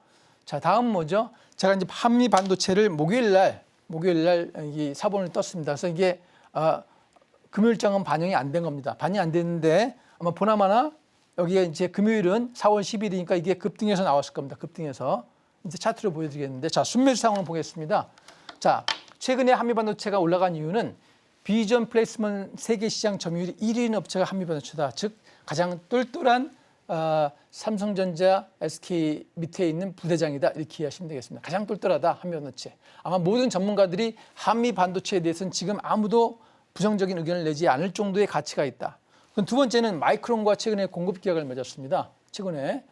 자, 다음 뭐죠? 제가 이제 한미 반도체를 목요일 날 이 사본을 떴습니다. 그래서 이게 금요일장은 반영이 안 된 겁니다. 반영이 안 됐는데 아마 보나마나 여기에 이제 금요일은 4월 10일이니까 이게 급등해서 나왔을 겁니다. 급등해서 이제 차트로 보여드리겠는데, 자, 순매수 상황을 보겠습니다. 자, 최근에 한미반도체가 올라간 이유는 비전 플레이스먼트 세계 시장 점유율이 1위인 업체가 한미반도체다. 즉 가장 똘똘한 삼성전자, SK 밑에 있는 부대장이다. 이렇게 이해하시면 되겠습니다. 가장 똘똘하다 한미반도체. 아마 모든 전문가들이 한미반도체에 대해서는 지금 아무도 부정적인 의견을 내지 않을 정도의 가치가 있다. 두 번째는 마이크론과 최근에 공급 계약을 맺었습니다. 최근에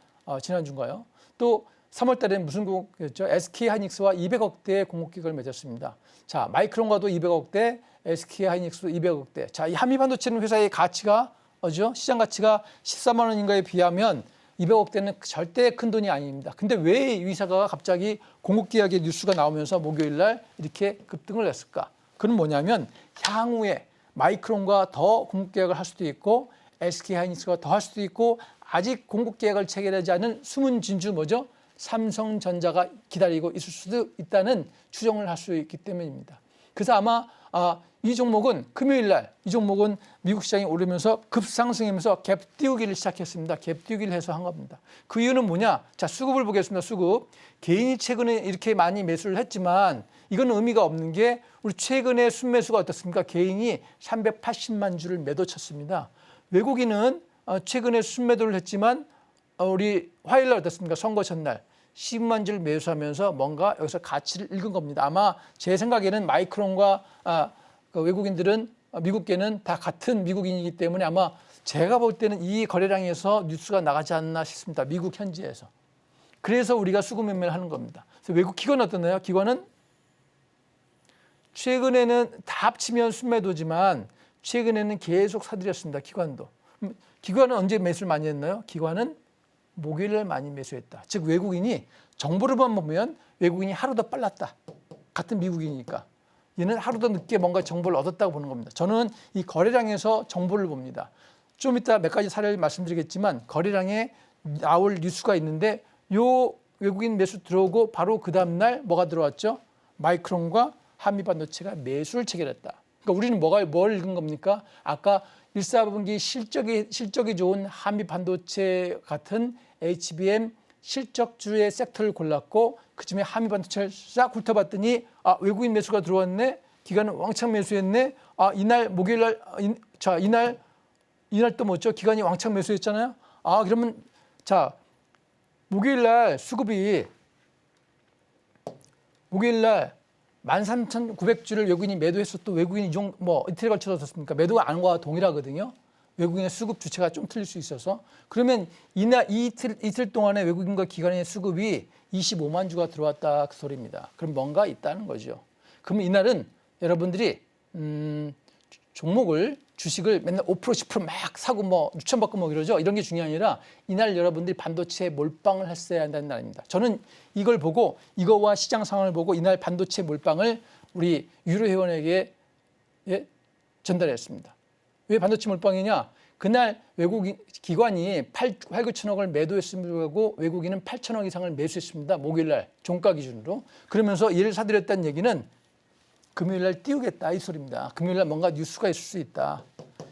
지난주인가요? 또 3월 달에는 무슨 공급이었죠? SK 하이닉스와 200억대의 공급계약을 맺었습니다. 자, 마이크론과도 200억대, SK 하이닉스도 200억대. 자, 이 한미 반도체는 회사의 가치가 어죠? 시장 가치가 14만 원인가에 비하면 200억대는 절대 큰 돈이 아닙니다. 근데 왜 이 회사가 갑자기 공급계약의 뉴스가 나오면서 목요일 날 이렇게 급등을 했을까? 그건 뭐냐면 향후에 마이크론과 더 공급계약을 할 수도 있고 SK 하이닉스가 더 할 수도 있고 아직 공급계약을 체결하지 않은 숨은 진주 뭐죠? 삼성전자가 기다리고 있을 수도 있다는 추정을 할 수 있기 때문입니다. 그래서 아마 이 종목은 금요일 날 이 종목은 미국 시장이 오르면서 급상승하면서 갭 띄우기를 시작했습니다. 갭 띄우기를 해서 한 겁니다. 그 이유는 뭐냐? 자, 수급을 보겠습니다. 수급. 개인이 최근에 이렇게 많이 매수를 했지만 이건 의미가 없는 게 우리 최근에 순매수가 어떻습니까? 개인이 380만 주를 매도 쳤습니다. 외국인은 최근에 순매도를 했지만 우리 화요일 날 어떻습니까? 선거 전날 10만 주를 매수하면서 뭔가 여기서 가치를 읽은 겁니다. 아마 제 생각에는 마이크론과 그 외국인들은 미국계는 다 같은 미국인이기 때문에 아마 제가 볼 때는 이 거래량에서 뉴스가 나가지 않나 싶습니다. 미국 현지에서. 그래서 우리가 수급 매매를 하는 겁니다. 그래서 외국 기관은 어떠나요? 기관은 최근에는 다 합치면 순매도지만 최근에는 계속 사들였습니다. 기관도. 기관은 언제 매수를 많이 했나요? 기관은 목요일날 많이 매수했다. 즉 외국인이 정보를만 보면 외국인이 하루 더 빨랐다. 같은 미국이니까. 얘는 하루 더 늦게 뭔가 정보를 얻었다고 보는 겁니다. 저는 이 거래량에서 정보를 봅니다. 좀 이따 몇 가지 사례를 말씀드리겠지만 거래량에 나올 뉴스가 있는데 요 외국인 매수 들어오고 바로 그 다음날 뭐가 들어왔죠? 마이크론과 한미반도체가 매수를 체결했다. 그러니까 우리는 뭘 읽은 겁니까? 아까 1사분기 실적이 좋은 한미반도체 같은 HBM 실적주의 섹터를 골랐고 그중에 한미반도체를 싹 훑어봤더니 외국인 매수가 들어왔네. 기관은 왕창 매수했네. 이날 목요일날 이날 또 뭐죠? 기관이 왕창 매수했잖아요. 그러면 자 목요일날 수급이 목요일날 13,900주를 외국인이 매도해서 또 외국인이 이틀에 걸쳐서 었습니까? 매도가 안과 동일하거든요. 외국인의 수급 주체가 좀 틀릴 수 있어서. 그러면 이틀 동안에 외국인과 기관의 수급이 25만 주가 들어왔다 그 소리입니다. 그럼 뭔가 있다는 거죠. 그러면 이날은 여러분들이 종목을 주식을 맨날 5% 10% 막 사고 추천받고 이러죠. 이런 게 중요한 게 아니라 이날 여러분들이 반도체에 몰빵을 했어야 한다는 날입니다. 저는 이걸 보고 이거와 시장 상황을 보고 이날 반도체 몰빵을 우리 유료 회원에게 전달했습니다. 왜 반도체 몰빵이냐? 그날 외국인 기관이 8, 9천억을 매도했음에도 불구하고 외국인은 8천억 이상을 매수했습니다. 목요일날 종가 기준으로. 그러면서 얘를 사들였다는 얘기는 금요일날 띄우겠다 이 소리입니다. 금요일날 뭔가 뉴스가 있을 수 있다.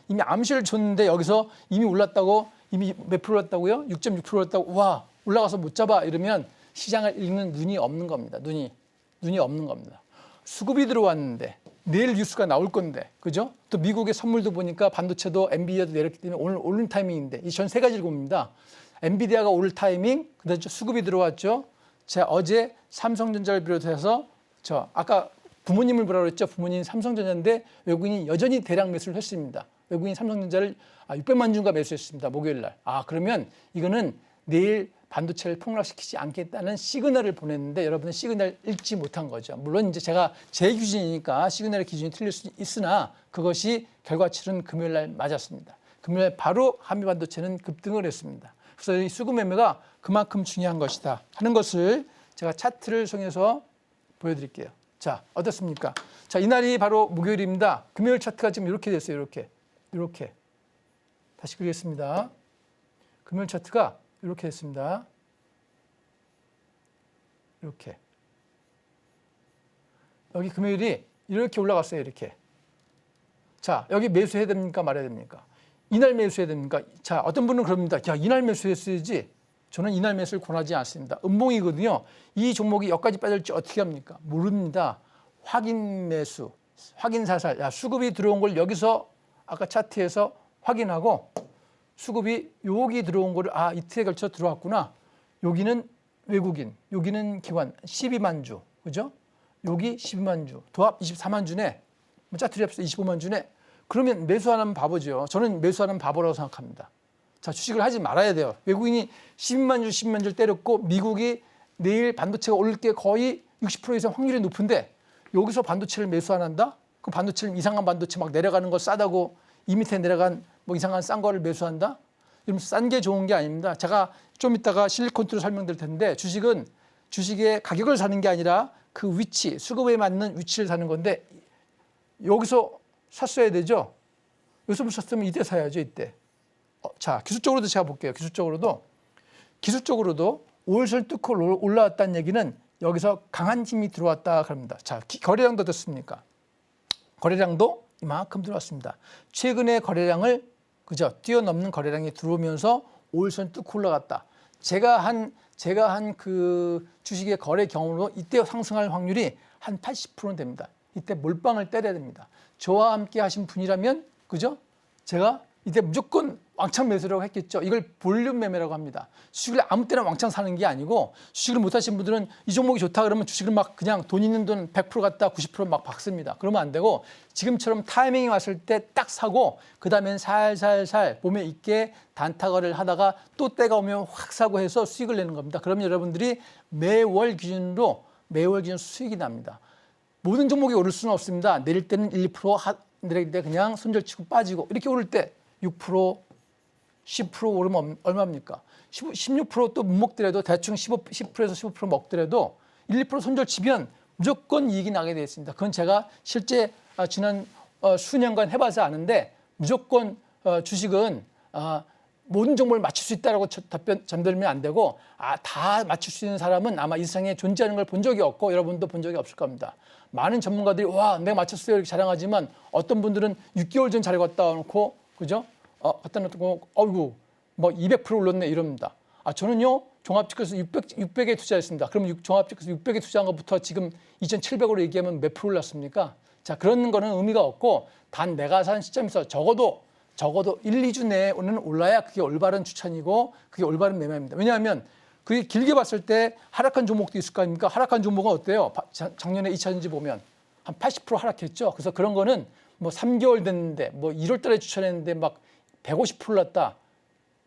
이미 암시를 줬는데 여기서 이미 올랐다고 이미 몇 프로 올랐다고요? 6.6% 올랐다고 와 올라가서 못 잡아 이러면 시장을 읽는 눈이 없는 겁니다. 눈이 없는 겁니다. 수급이 들어왔는데 내일 뉴스가 나올 건데 그죠? 또 미국의 선물도 보니까 반도체도 엔비디아도 내렸기 때문에 오늘 오른 타이밍인데 이 전 세 가지를 봅니다. 엔비디아가 오를 타이밍, 그다음에 수급이 들어왔죠. 제가 어제 삼성전자를 비롯해서 아까 부모님을 보라고 그랬죠. 부모님 삼성전자인데 외국인이 여전히 대량 매수를 했습니다. 외국인 삼성전자를 600만 주가 매수했습니다. 목요일 날. 그러면 이거는 내일 반도체를 폭락시키지 않겠다는 시그널을 보냈는데 여러분은 시그널 읽지 못한 거죠. 물론 이제 제가 제 기준이니까 시그널의 기준이 틀릴 수 있으나 그것이 결과치는 금요일 날 맞았습니다. 금요일 날 바로 한미반도체는 급등을 했습니다. 그래서 이 수급 매매가 그만큼 중요한 것이다 하는 것을 제가 차트를 통해서 보여드릴게요. 자, 어떻습니까? 자, 이날이 바로 목요일입니다. 금요일 차트가 지금 이렇게 됐어요. 이렇게. 다시 그리겠습니다. 금요일 차트가 이렇게 됐습니다. 이렇게. 여기 금요일이 이렇게 올라갔어요. 이렇게. 자, 여기 매수해야 됩니까? 말아야 됩니까? 이날 매수해야 됩니까? 자, 어떤 분은 그럽니다. 야, 이날 매수했어야지. 저는 이날 매수를 권하지 않습니다. 음봉이거든요. 이 종목이 여기까지 빠질지 어떻게 합니까? 모릅니다. 확인 매수, 확인 사살. 수급이 들어온 걸 여기서 아까 차트에서 확인하고 수급이 여기 들어온 거를 이틀에 걸쳐 들어왔구나. 여기는 외국인, 여기는 기관 12만 주. 그죠? 여기 12만 주. 도합 24만 주네. 짜투리 합시다. 25만 주네. 그러면 매수하는 바보죠. 저는 매수하는 바보라고 생각합니다. 자, 주식을 하지 말아야 돼요. 외국인이 12만 주 때렸고 미국이 내일 반도체가 오를 게 거의 60% 이상 확률이 높은데 여기서 반도체를 매수 안 한다? 그 반도체를 이상한 반도체 막 내려가는 거 싸다고 이 밑에 내려간 뭐 이상한 싼 거를 매수한다? 이러면 싼 게 좋은 게 아닙니다. 제가 좀 이따가 실리콘투로 설명드릴 텐데 주식은 주식의 가격을 사는 게 아니라 그 위치, 수급에 맞는 위치를 사는 건데 여기서 샀어야 되죠. 여기서 못 샀으면 이때 사야죠. 이때. 자, 기술적으로도 제가 볼게요. 기술적으로도 5일선 뚫고 올라왔다는 얘기는 여기서 강한 힘이 들어왔다 그럽니다. 자, 거래량도 어떻습니까? 거래량도 이만큼 들어왔습니다. 최근에 거래량을 그죠? 뛰어넘는 거래량이 들어오면서 5일선 뚫고 올라갔다. 제가 한 그 주식의 거래 경험으로 이때 상승할 확률이 한 80%는 됩니다. 이때 몰빵을 때려야 됩니다. 저와 함께 하신 분이라면 그죠? 제가 이때 무조건 왕창 매수라고 했겠죠. 이걸 볼륨 매매라고 합니다. 주식을 아무 때나 왕창 사는 게 아니고 주식을 못 하신 분들은 이 종목이 좋다 그러면 주식을 막 그냥 돈 있는 돈 100% 갖다 90% 막 박습니다. 그러면 안 되고 지금처럼 타이밍이 왔을 때 딱 사고 그다음엔 살살살 몸에 있게 단타 거래를 하다가 또 때가 오면 확 사고 해서 수익을 내는 겁니다. 그러면 여러분들이 매월 기준 수익이 납니다. 모든 종목이 오를 수는 없습니다. 내릴 때는 1, 2% 내릴 때 그냥 손절치고 빠지고 이렇게 오를 때 6%, 10% 오르면 얼마입니까? 16% 또 못 먹더라도 대충 10%에서 15% 먹더라도 1, 2% 손절 치면 무조건 이익이 나게 되어 있습니다. 그건 제가 실제 지난 수년간 해봐서 아는데 무조건 주식은 모든 종목을 맞출 수 있다라고 잠들면 안 되고 다 맞출 수 있는 사람은 아마 이 세상에 존재하는 걸 본 적이 없고 여러분도 본 적이 없을 겁니다. 많은 전문가들이 와 내가 맞췄어요 이렇게 자랑하지만 어떤 분들은 6개월 전 자료 갖다 놓고 그죠? 갖다 놓고 어이구 뭐 200% 올랐네 이럽니다. 저는요 종합지표에서 600에 투자했습니다. 그럼 종합지표에서 600에 투자한 것부터 지금 2,700으로 얘기하면 몇 프로 올랐습니까? 자 그런 거는 의미가 없고 단 내가 산 시점에서 적어도 1, 2주 내에는 올라야 그게 올바른 추천이고 그게 올바른 매매입니다. 왜냐하면 그게 길게 봤을 때 하락한 종목도 있을 거 아닙니까? 하락한 종목은 어때요? 작년에 2차전지 보면 한 80% 하락했죠. 그래서 그런 거는 뭐 3개월 됐는데 뭐 1월 달에 추천했는데 막 150% 올랐다.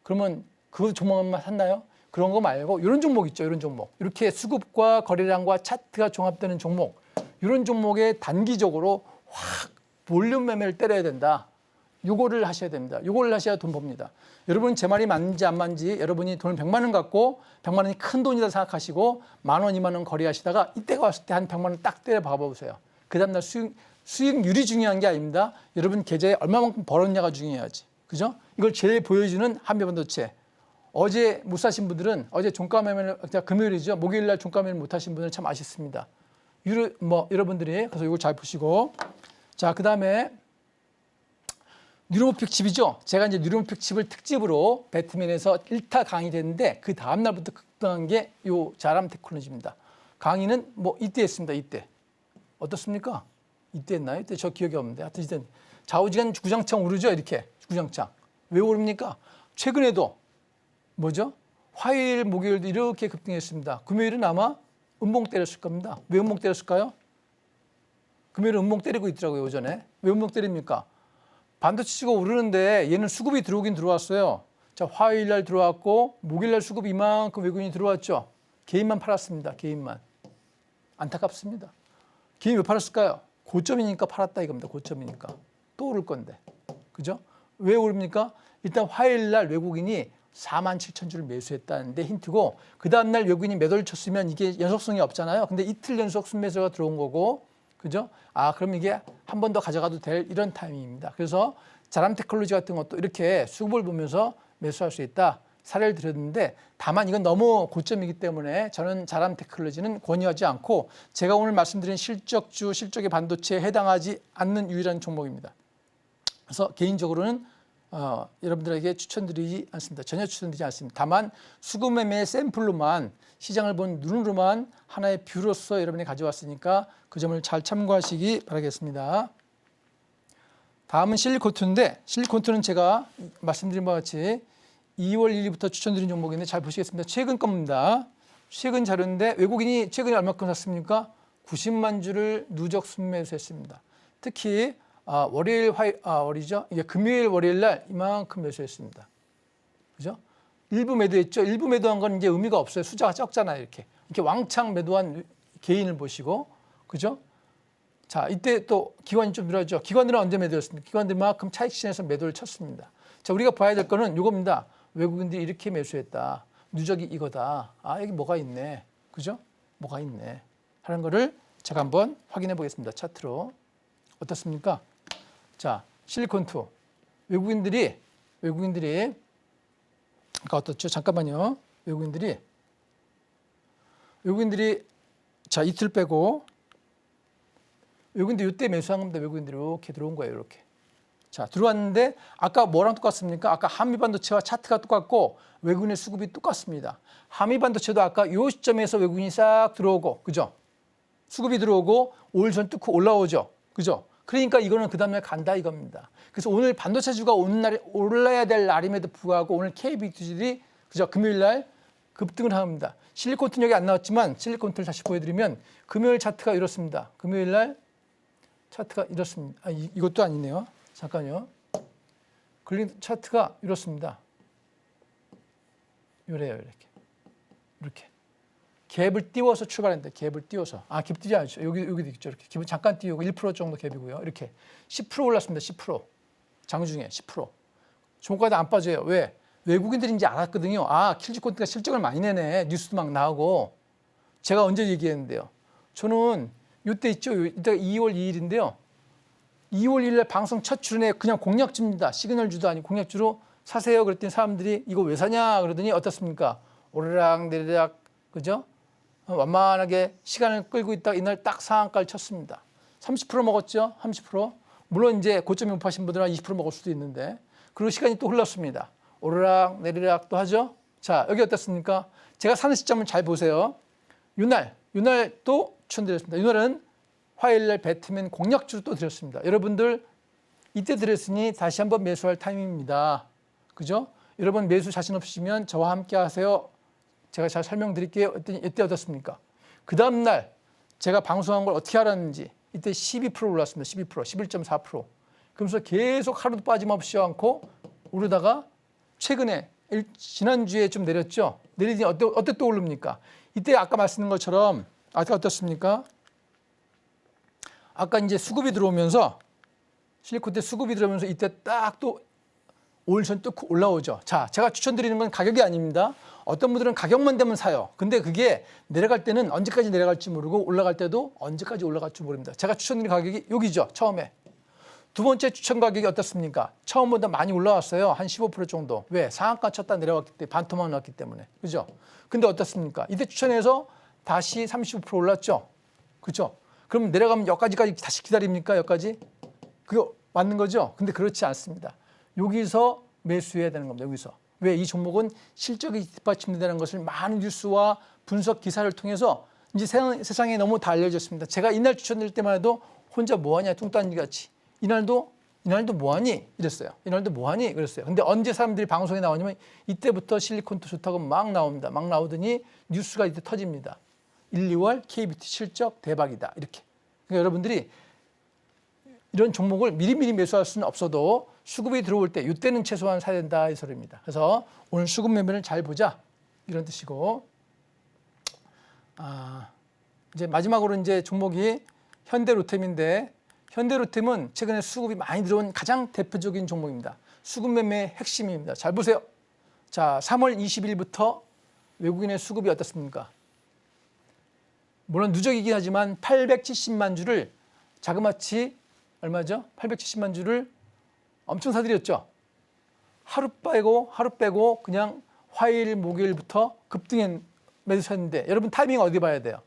그러면 그 종목만 샀나요? 그런 거 말고 이런 종목 있죠. 이런 종목. 이렇게 수급과 거래량과 차트가 종합되는 종목. 이런 종목에 단기적으로 확 볼륨 매매를 때려야 된다. 요거를 하셔야 됩니다. 요거를 하셔야 돈 법니다. 여러분 제 말이 맞는지 안 맞는지 여러분이 돈을 100만 원 갖고 100만 원이 큰 돈이다 생각하시고 10,000원, 20,000원 거래하시다가 이때가 왔을 때 한 100만 원 딱 때려 봐보세요. 그 다음날 수익률이 중요한 게 아닙니다. 여러분 계좌에 얼마만큼 벌었냐가 중요하지. 그죠? 이걸 제일 보여주는 한미반도체. 어제 못 사신 분들은 어제 종가 매매를 금요일이죠. 목요일 날 종가 매매를 못 하신 분들은 참 아쉽습니다. 여러분들이 그래서 이걸 잘 보시고 자 그다음에 뉴로모픽 칩이죠. 제가 이제 뉴로모픽 칩을 특집으로 배트맨에서 1타 강의 됐는데 그 다음 날부터 급등한 게 요 자람 테크놀로지입니다. 강의는 뭐 이때 했습니다. 이때 어떻습니까? 이때 했나요? 이때 저 기억이 없는데 하여튼 이제 좌우지간 주구장창 오르죠. 이렇게 주구장창. 왜 오릅니까? 최근에도 뭐죠? 화요일, 목요일도 이렇게 급등했습니다. 금요일은 아마 음봉 때렸을 겁니다. 왜 음봉 때렸을까요? 금요일은 음봉 때리고 있더라고요. 오전에. 왜 음봉 때립니까? 반도체가 오르는데 얘는 수급이 들어오긴 들어왔어요. 자, 화요일 날 들어왔고 목요일 날 수급이 이만큼 외국인이 들어왔죠. 개인만 팔았습니다. 개인만. 안타깝습니다. 개인이 왜 팔았을까요? 고점이니까 팔았다 이겁니다. 고점이니까. 또 오를 건데. 그죠? 왜 오릅니까? 일단 화요일 날 외국인이 47,000주를 매수했다는데 힌트고 그 다음날 외국인이 매도를 쳤으면 이게 연속성이 없잖아요. 근데 이틀 연속 순매수가 들어온 거고 그죠? 그럼 이게 한 번 더 가져가도 될 이런 타이밍입니다. 그래서 자람 테크놀로지 같은 것도 이렇게 수급을 보면서 매수할 수 있다. 사례를 드렸는데 다만 이건 너무 고점이기 때문에 저는 자람 테크놀로지는 권유하지 않고 제가 오늘 말씀드린 실적주, 실적의 반도체에 해당하지 않는 유일한 종목입니다. 그래서 개인적으로는 여러분들에게 추천드리지 않습니다. 전혀 추천드리지 않습니다. 다만 수급 매매의 샘플로만 시장을 본 눈으로만 하나의 뷰로서 여러분이 가져왔으니까 그 점을 잘 참고하시기 바라겠습니다. 다음은 실리콘투인데 실리콘투는 제가 말씀드린 바와 같이 2월 1일부터 추천드린 종목인데 잘 보시겠습니다. 최근 겁니다. 최근 자료인데 외국인이 최근에 얼마큼 샀습니까? 90만 주를 누적 순매수했습니다. 특히 월요일, 월이죠. 이게 금요일, 월요일 날 이만큼 매수했습니다. 그죠? 일부 매도했죠. 일부 매도한 건 이제 의미가 없어요. 숫자가 적잖아요. 이렇게 왕창 매도한 개인을 보시고, 그죠? 자, 이때 또 기관이 좀 늘어졌죠. 기관들은 언제 매도했습니까? 기관들만큼 차익 시장에서 매도를 쳤습니다. 자, 우리가 봐야 될 거는 이겁니다. 외국인들이 이렇게 매수했다. 누적이 이거다. 아, 여기 뭐가 있네. 그죠? 뭐가 있네. 하는 거를 제가 한번 확인해 보겠습니다. 차트로. 어떻습니까? 자, 실리콘2. 외국인들이 아까 어떻죠? 잠깐만요. 외국인들이 자, 이틀 빼고 외국인들이 이때 매수한 겁니다. 외국인들이 이렇게 들어온 거예요. 이렇게. 자, 들어왔는데 아까 뭐랑 똑같습니까? 아까 한미반도체와 차트가 똑같고 외국인의 수급이 똑같습니다. 한미반도체도 아까 이 시점에서 외국인이 싹 들어오고, 그죠? 수급이 들어오고 5일선 뚫고 올라오죠. 그죠? 그러니까 이거는 그 다음날 간다 이겁니다. 그래서 오늘 반도체주가 오는 날에 올라야 될 날임에도 불구하고 오늘 KBT들이 그죠? 금요일 날 급등을 합니다. 실리콘은 여기 안 나왔지만 실리콘을 다시 보여드리면 금요일 차트가 이렇습니다. 금요일 날 차트가 이렇습니다. 아, 이것도 아니네요. 잠깐요. 글린 차트가 이렇습니다. 이래요, 이렇게. 갭을 띄워서 출발했는데 갭을 띄워서 갭 띄지 않죠. 여기도 있죠. 이렇게 갭을 잠깐 띄우고 1% 정도 갭이고요. 이렇게 10% 올랐습니다. 10% 장중에 10%. 종가도 안 빠져요. 왜? 외국인들이 이제 알았거든요. 아, 킬즈콘트가 실적을 많이 내네. 뉴스도 막 나오고. 제가 언제 얘기했는데요. 저는 이때 있죠. 이때가 2월 2일인데요. 2월 2일 날 방송 첫 출연에 그냥 공략주입니다. 시그널주도 아니고 공략주로 사세요. 그랬더니 사람들이 이거 왜 사냐 그러더니 어떻습니까? 오르락 내리락 그죠? 완만하게 시간을 끌고 있다가 이날 딱 상한가를 쳤습니다. 30% 먹었죠? 30%. 물론 이제 고점에 못하신 분들은 20% 먹을 수도 있는데 그리고 시간이 또 흘렀습니다. 오르락 내리락 또 하죠? 자, 여기 어떻습니까? 제가 사는 시점을 잘 보세요. 이날 또 추천드렸습니다. 이날은 화요일날 배트맨 공략주를 또 드렸습니다. 여러분들 이때 드렸으니 다시 한번 매수할 타이밍입니다. 그죠? 여러분 매수 자신 없으시면 저와 함께 하세요. 제가 잘 설명드릴게요. 이때 어떻습니까? 그 다음날 제가 방송한 걸 어떻게 알았는지 이때 12% 올랐습니다. 11.4%. 그러면서 계속 하루도 빠짐없이 않고 오르다가 최근에 지난주에 좀 내렸죠. 내리더니 어때 또 오릅니까? 이때 아까 말씀드린 것처럼 아까 어떻습니까? 아까 이제 수급이 들어오면서 실리콘 때 수급이 들어오면서 이때 딱 또 5일선 뚫고 올라오죠. 자, 제가 추천드리는 건 가격이 아닙니다. 어떤 분들은 가격만 되면 사요. 근데 그게 내려갈 때는 언제까지 내려갈지 모르고 올라갈 때도 언제까지 올라갈지 모릅니다. 제가 추천드린 가격이 여기죠. 처음에. 두 번째 추천 가격이 어떻습니까? 처음보다 많이 올라왔어요. 한 15% 정도. 왜? 상한가 쳤다 내려왔기 때문에 반토막 났기 때문에. 그죠? 근데 어떻습니까? 이때 추천해서 다시 35% 올랐죠. 그죠? 그럼 내려가면 여기까지 다시 기다립니까? 여기까지? 그거 맞는 거죠? 근데 그렇지 않습니다. 여기서 매수해야 되는 겁니다. 여기서. 왜? 이 종목은 실적이 뒷받침된다는 것을 많은 뉴스와 분석 기사를 통해서 이제 세상에 너무 다 알려졌습니다. 제가 이날 추천드릴 때만 해도 혼자 뭐하냐 뚱딴지 같이 이날도 뭐하니 이랬어요. 이날도 뭐하니 그랬어요. 근데 언제 사람들이 방송에 나오냐면 이때부터 실리콘도 좋다고 막 나옵니다. 막 나오더니 뉴스가 이때 터집니다. 1, 2월 KBT 실적 대박이다 이렇게. 그러니까 여러분들이 이런 종목을 미리미리 매수할 수는 없어도 수급이 들어올 때 이때는 최소한 사야 된다 이 소리입니다. 그래서 오늘 수급 매매를 잘 보자 이런 뜻이고 이제 마지막으로 이제 종목이 현대로템인데 현대로템은 최근에 수급이 많이 들어온 가장 대표적인 종목입니다. 수급 매매의 핵심입니다. 잘 보세요. 자, 3월 20일부터 외국인의 수급이 어떻습니까? 물론 누적이긴 하지만 870만 주를 자그마치 얼마죠? 870만 주를 엄청 사들였죠. 하루 빼고 그냥 화요일, 목요일부터 급등해 매수했는데 여러분 타이밍 어디 봐야 돼요?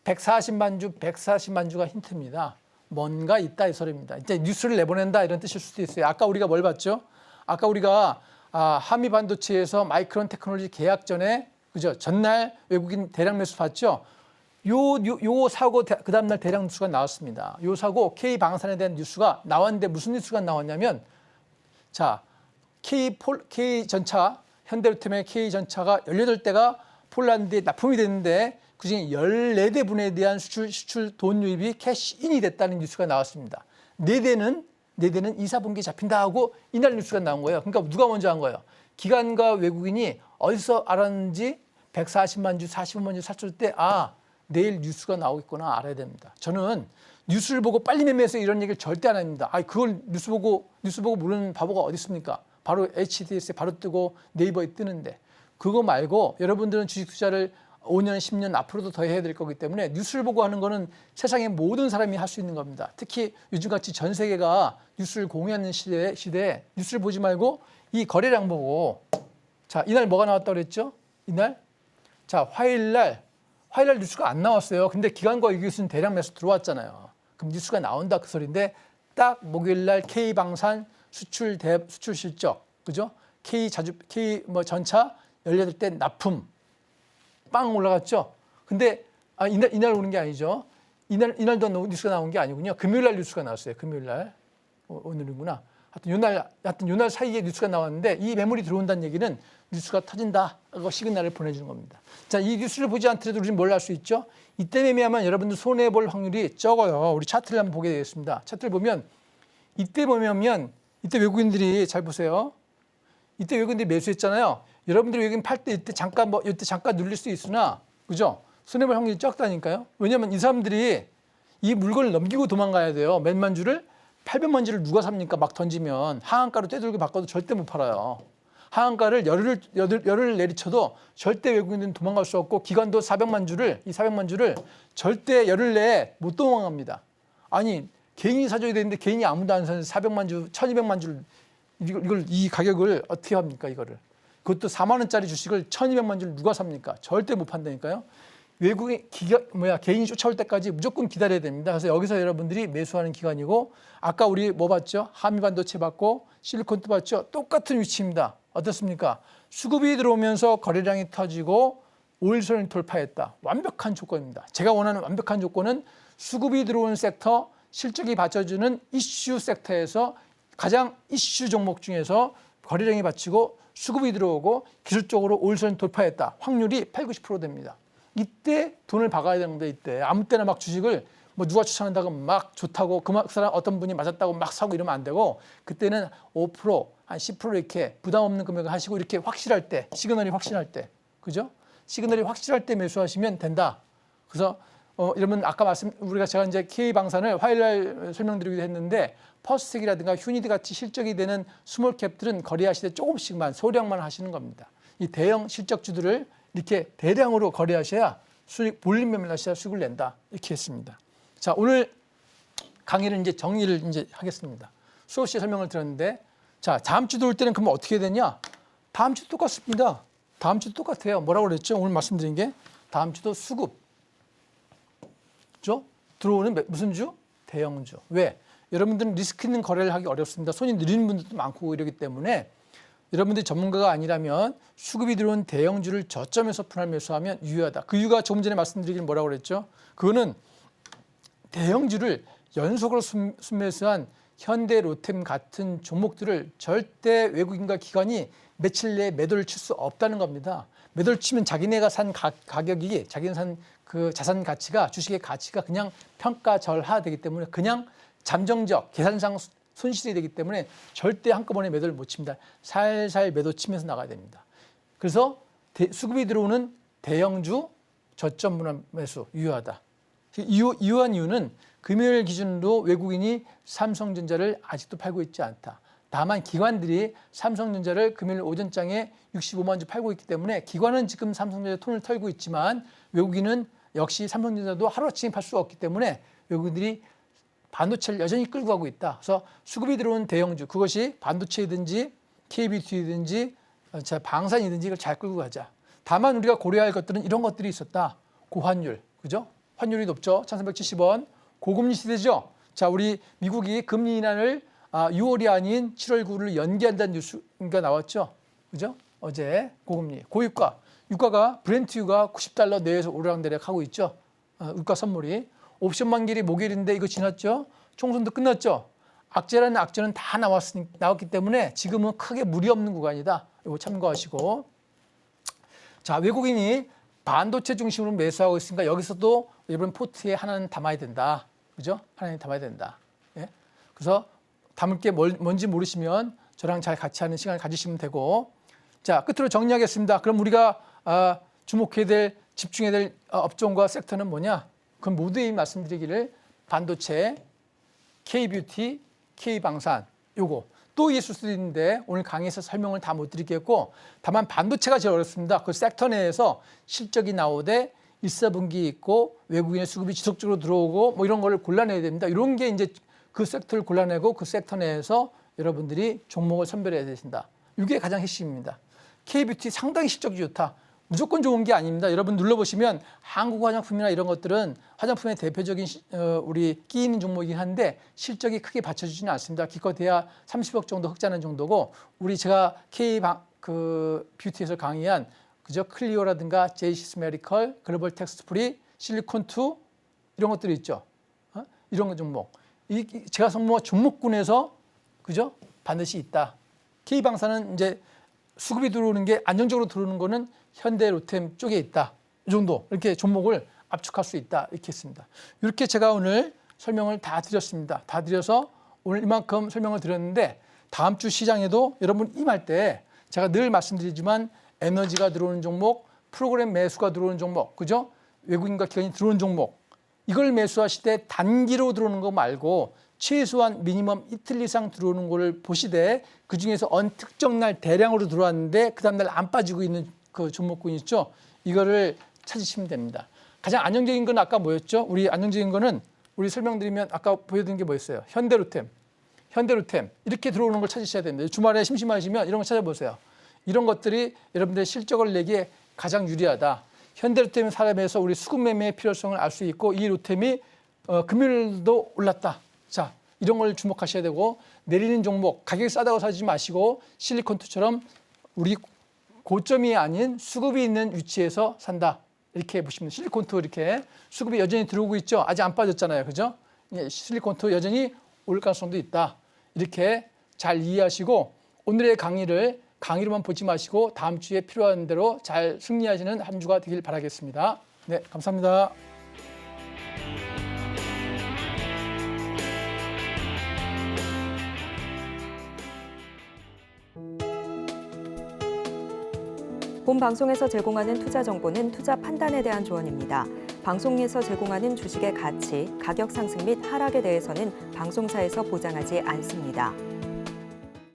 140만 주가 힌트입니다. 뭔가 있다 이 소리입니다. 이제 뉴스를 내보낸다 이런 뜻일 수도 있어요. 아까 우리가 뭘 봤죠? 아까 우리가 한미 반도체에서 마이크론 테크놀로지 계약 전에 그죠? 전날 외국인 대량 매수 봤죠? 요 사고 그 다음날 대량 뉴스가 나왔습니다. 요 사고 K 방산에 대한 뉴스가 나왔는데 무슨 뉴스가 나왔냐면 자 K 전차 현대로템의 K 전차가 18대가 폴란드에 납품이 됐는데 그중에 14대 분에 대한 수출 돈 유입이 캐시인이 됐다는 뉴스가 나왔습니다. 4대는 2, 4분기에 잡힌다 하고 이날 뉴스가 나온 거예요. 그러니까 누가 먼저 한 거예요? 기관과 외국인이 어디서 알았는지 140만 주, 45만 주 샀을 때 내일 뉴스가 나오겠구나 알아야 됩니다. 저는 뉴스를 보고 빨리 매매해서 이런 얘기를 절대 안 합니다. 그걸 뉴스 보고 모르는 바보가 어디 있습니까? 바로 HTS에 바로 뜨고 네이버에 뜨는데 그거 말고 여러분들은 주식 투자를 5년, 10년 앞으로도 더 해야 될 거기 때문에 뉴스를 보고 하는 거는 세상의 모든 사람이 할 수 있는 겁니다. 특히 요즘같이 전 세계가 뉴스를 공유하는 시대에 뉴스를 보지 말고 이 거래량 보고 자, 이날 뭐가 나왔다고 그랬죠? 이날? 자, 화요일날 뉴스가 안 나왔어요. 근데 기관과 외국인 대량 매수 들어왔잖아요. 그럼 뉴스가 나온다 그 소리인데 딱 목요일날 K방산 수출 실적, 그죠? K 전차 열렸을 때 납품 빵 올라갔죠. 근데 이날 오는 게 아니죠. 이날도 뉴스가 나온 게 아니군요. 금요일날 뉴스가 나왔어요. 금요일날 오늘이구나. 하여튼 요날 사이에 뉴스가 나왔는데 이 매물이 들어온다는 얘기는 뉴스가 터진다. 그 시그널을 보내주는 겁니다. 자, 이 뉴스를 보지 않더라도 우리는 뭘 할 수 있죠? 이때 매매하면 여러분들 손해볼 확률이 적어요. 우리 차트를 한번 보게 되겠습니다. 차트를 보면 이때 보면 이때 외국인들이 잘 보세요. 이때 외국인들이 매수했잖아요. 여러분들이 외국인 팔 때 이때 잠깐 눌릴 수 있으나 그죠? 손해볼 확률이 적다니까요. 왜냐하면 이 사람들이 이 물건을 넘기고 도망가야 돼요. 몇만 주를 800만 주를 누가 삽니까? 막 던지면 하한가로 떼들고 바꿔도 절대 못 팔아요. 하한가를 열흘 내리쳐도 절대 외국인들은 도망갈 수 없고 기관도 400만 주를 절대 열흘 내에 못 도망갑니다. 아니 개인이 사줘야 되는데 개인이 아무도 안 사는 400만 주, 1200만 주를 이 가격을 어떻게 합니까? 이거를. 그것도 4만 원짜리 주식을 1200만 주를 누가 삽니까? 절대 못 판다니까요. 외국인 개인이 쫓아올 때까지 무조건 기다려야 됩니다. 그래서 여기서 여러분들이 매수하는 기간이고 아까 우리 뭐 봤죠? 한미반도체 봤고 실리콘도 봤죠? 똑같은 위치입니다. 어떻습니까? 수급이 들어오면서 거래량이 터지고 오일선을 돌파했다. 완벽한 조건입니다. 제가 원하는 완벽한 조건은 수급이 들어오는 섹터, 실적이 받쳐주는 이슈 섹터에서 가장 이슈 종목 중에서 거래량이 받치고 수급이 들어오고 기술적으로 오일선 돌파했다. 확률이 80~90% 됩니다. 이때 돈을 박아야 되는데 이때 아무 때나 막 주식을 뭐 누가 추천한다고 막 좋다고 그 사람 어떤 분이 맞았다고 막 사고 이러면 안 되고 그때는 5%, 한 10% 이렇게 부담 없는 금액을 하시고 이렇게 확실할 때 시그널이 확실할 때 그죠? 시그널이 확실할 때 매수하시면 된다. 그래서 여러분 아까 제가 이제 K방산을 화요일날 설명드리기도 했는데 퍼스텍이라든가 휴니드 같이 실적이 되는 스몰캡들은 거래하실 때 조금씩만 소량만 하시는 겁니다. 이 대형 실적주들을 이렇게 대량으로 거래하셔야 볼륨 매매를 하셔야 수익을 낸다. 이렇게 했습니다. 자, 오늘 강의를 이제 정리를 하겠습니다. 수호 씨 설명을 들었는데 자, 다음 주도 올 때는 그러면 어떻게 되냐? 다음 주도 똑같습니다. 다음 주도 똑같아요. 뭐라고 그랬죠? 오늘 말씀드린 게 다음 주도 수급. 그죠? 들어오는 무슨 주? 대형주. 왜? 여러분들은 리스크 있는 거래를 하기 어렵습니다. 손이 느리는 분들도 많고 이러기 때문에 여러분들이 전문가가 아니라면 수급이 들어온 대형주를 저점에서 분할 매수하면 유효하다. 그 이유가 조금 전에 말씀드리긴 뭐라고 그랬죠? 그거는 대형주를 연속으로 순매수한 현대, 로템 같은 종목들을 절대 외국인과 기관이 며칠 내에 매도를 칠 수 없다는 겁니다. 매도를 치면 자기네가 산 가격이 자기네 산 그 자산 가치가 주식의 가치가 그냥 평가절하되기 때문에 그냥 잠정적 계산상 손실이 되기 때문에 절대 한꺼번에 매도를 못 칩니다. 살살 매도 치면서 나가야 됩니다. 그래서 수급이 들어오는 대형주 저점 분할 매수 유효하다. 유효한 이유는 금요일 기준으로 외국인이 삼성전자를 아직도 팔고 있지 않다. 다만 기관들이 삼성전자를 금요일 오전장에 65만 주 팔고 있기 때문에 기관은 지금 삼성전자 톤을 털고 있지만 외국인은 역시 삼성전자도 하루아침에 팔 수 없기 때문에 외국인들이 반도체를 여전히 끌고 가고 있다. 그래서 수급이 들어오는 대형주, 그것이 반도체이든지 KBT이든지 방산이든지 이걸 잘 끌고 가자. 다만 우리가 고려할 것들은 이런 것들이 있었다. 고환율, 그죠? 환율이 높죠. 1,370원. 고금리 시대죠. 자, 우리 미국이 금리 인하를 6월이 아닌 7월 9일을 연기한다는 뉴스가 나왔죠. 그죠? 어제 고금리, 고유가. 유가가 브렌트유가 $90 내에서 오르락내리락 하고 있죠. 유가 선물이. 옵션 만기일이 목요일인데 이거 지났죠. 총선도 끝났죠. 악재라는 악재는 다 나왔기 때문에 지금은 크게 무리 없는 구간이다. 이거 참고하시고. 자, 외국인이 반도체 중심으로 매수하고 있으니까 여기서도 이번 포트에 하나는 담아야 된다. 그죠? 하나는 담아야 된다. 예? 그래서 담을 게 뭔지 모르시면 저랑 잘 같이 하는 시간을 가지시면 되고 자, 끝으로 정리하겠습니다. 그럼 우리가 주목해야 될, 집중해야 될 업종과 섹터는 뭐냐? 그건 모두에 말씀드리기를 반도체, K-뷰티, K-방산 요거 또 있을 수도 있는데 오늘 강의에서 설명을 다 못 드리겠고 다만 반도체가 제일 어렵습니다. 그 섹터 내에서 실적이 나오되 1사분기 있고 외국인의 수급이 지속적으로 들어오고 뭐 이런 거를 골라내야 됩니다. 이런 게 이제 그 섹터를 골라내고 그 섹터 내에서 여러분들이 종목을 선별해야 되신다. 이게 가장 핵심입니다. K-뷰티 상당히 실적이 좋다. 무조건 좋은 게 아닙니다. 여러분 눌러보시면 한국 화장품이나 이런 것들은 화장품의 대표적인 우리 끼 있는 종목이긴 한데 실적이 크게 받쳐주지는 않습니다. 기껏해야 30억 정도 흑자는 정도고 우리 제가 K-뷰티에서 강의한 그죠? 클리오라든가 제이시스 메디컬, 글로벌 텍스트프리, 실리콘2 이런 것들이 있죠. 이런 종목. 제가 성모 종목군에서 그죠? 반드시 있다. K방사는 이제 수급이 들어오는 게 안정적으로 들어오는 거는 현대 로템 쪽에 있다. 이 정도 이렇게 종목을 압축할 수 있다. 이렇게 했습니다. 이렇게 제가 오늘 설명을 다 드렸습니다. 다 드려서 오늘 이만큼 설명을 드렸는데 다음 주 시장에도 여러분 임할 때 제가 늘 말씀드리지만 에너지가 들어오는 종목, 프로그램 매수가 들어오는 종목, 그죠? 외국인과 기관이 들어오는 종목 이걸 매수하실 때 단기로 들어오는 거 말고 최소한 미니멈 이틀 이상 들어오는 거를 보시되 그중에서 어느 특정 날 대량으로 들어왔는데 그 다음 날 안 빠지고 있는 그 종목군 있죠. 이거를 찾으시면 됩니다. 가장 안정적인 건 아까 뭐였죠? 우리 안정적인 거는 우리 설명드리면 아까 보여드린 게 뭐였어요? 현대로템 이렇게 들어오는 걸 찾으셔야 됩니다. 주말에 심심하시면 이런 거 찾아보세요. 이런 것들이 여러분들의 실적을 내기에 가장 유리하다. 현대로템 사람에서 우리 수급 매매의 필요성을 알 수 있고 이 로템이 금요일도 올랐다. 자, 이런 걸 주목하셔야 되고 내리는 종목 가격이 싸다고 사지 마시고 실리콘2처럼 우리 고점이 아닌 수급이 있는 위치에서 산다. 이렇게 보시면 실리콘2 이렇게 수급이 여전히 들어오고 있죠. 아직 안 빠졌잖아요. 그죠? 실리콘2 여전히 올 가능성도 있다. 이렇게 잘 이해하시고 오늘의 강의로만 보지 마시고 다음 주에 필요한 대로 잘 승리하시는 한 주가 되길 바라겠습니다. 네, 감사합니다. 본 방송에서 제공하는 투자 정보는 투자 판단에 대한 조언입니다. 방송에서 제공하는 주식의 가치, 가격 상승 및 하락에 대해서는 방송사에서 보장하지 않습니다.